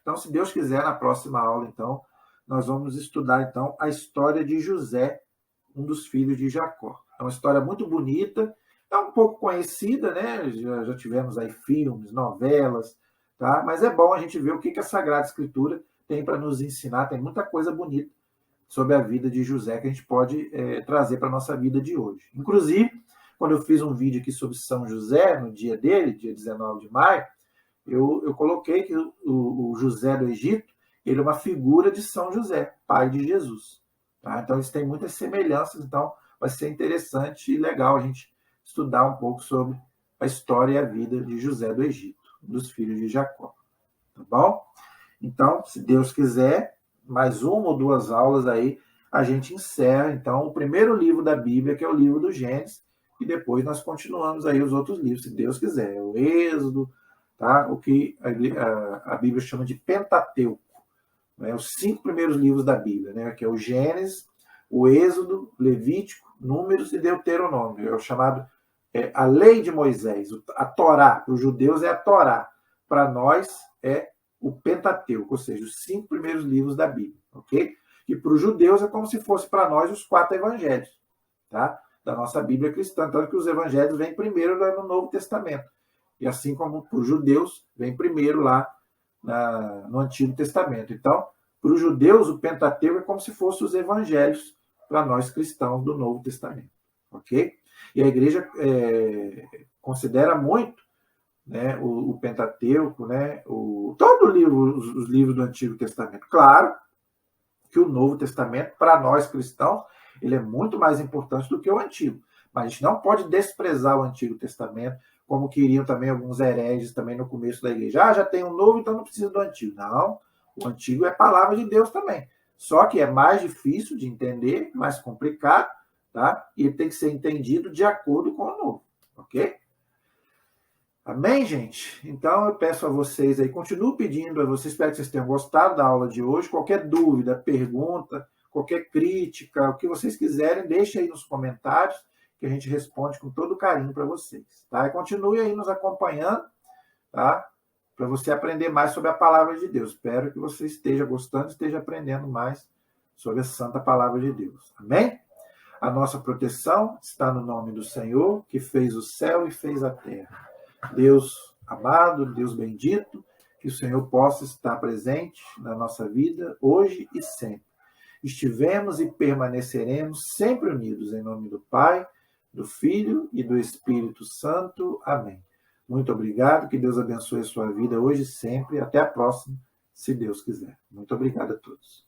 Então, se Deus quiser, na próxima aula, então, nós vamos estudar, então, a história de José, um dos filhos de Jacó. É uma história muito bonita, é um pouco conhecida, né? Já tivemos aí filmes, novelas, tá? Mas é bom a gente ver o que a Sagrada Escritura tem para nos ensinar. Tem muita coisa bonita sobre a vida de José que a gente pode trazer para a nossa vida de hoje. Inclusive, quando eu fiz um vídeo aqui sobre São José, no dia dele, dia 19 de maio, eu coloquei que o José do Egito, ele é uma figura de São José, pai de Jesus. Tá? Então, eles têm muitas semelhanças, então vai ser interessante e legal a gente estudar um pouco sobre a história e a vida de José do Egito, dos filhos de Jacó. Tá bom? Então, se Deus quiser, mais uma ou 2 aulas aí, a gente encerra, então, o primeiro livro da Bíblia, que é o livro do Gênesis, e depois nós continuamos aí os outros livros, se Deus quiser. O Êxodo, tá? O que a Bíblia chama de Pentateuco, né? Os 5 primeiros livros da Bíblia, né? Que é o Gênesis, o Êxodo, Levítico, Números e Deuteronômio. É o chamado a lei de Moisés, a Torá. Para os judeus é a Torá. Para nós é o Pentateuco, ou seja, os 5 primeiros livros da Bíblia, ok? E para os judeus é como se fosse para nós os 4 evangelhos, tá? Da nossa Bíblia cristã. Tanto que os evangelhos vêm primeiro no Novo Testamento. E assim como para os judeus, vem primeiro lá no Antigo Testamento. Então, para os judeus, o Pentateuco é como se fossem os evangelhos para nós cristãos do Novo Testamento, ok? E a igreja considera muito, né, o Pentateuco, né, todo livro, os livros do Antigo Testamento. Claro que o Novo Testamento, para nós cristãos, ele é muito mais importante do que o Antigo. Mas a gente não pode desprezar o Antigo Testamento, como queriam também alguns hereges também no começo da igreja. Já tem um novo, então não precisa do Antigo. Não, o Antigo é palavra de Deus também. Só que é mais difícil de entender, mais complicado, tá? E ele tem que ser entendido de acordo com o Novo, ok? Amém, gente? Então eu peço a vocês aí, continuo pedindo a vocês, espero que vocês tenham gostado da aula de hoje. Qualquer dúvida, pergunta, qualquer crítica, o que vocês quiserem, deixe aí nos comentários, que a gente responde com todo carinho para vocês, tá? E continue aí nos acompanhando, tá? Para você aprender mais sobre a palavra de Deus. Espero que você esteja gostando, esteja aprendendo mais sobre a santa palavra de Deus. Amém? A nossa proteção está no nome do Senhor, que fez o céu e fez a terra. Deus amado, Deus bendito, que o Senhor possa estar presente na nossa vida, hoje e sempre. Estivemos e permaneceremos sempre unidos em nome do Pai, do Filho e do Espírito Santo. Amém. Muito obrigado, que Deus abençoe a sua vida hoje e sempre. Até a próxima, se Deus quiser. Muito obrigado a todos.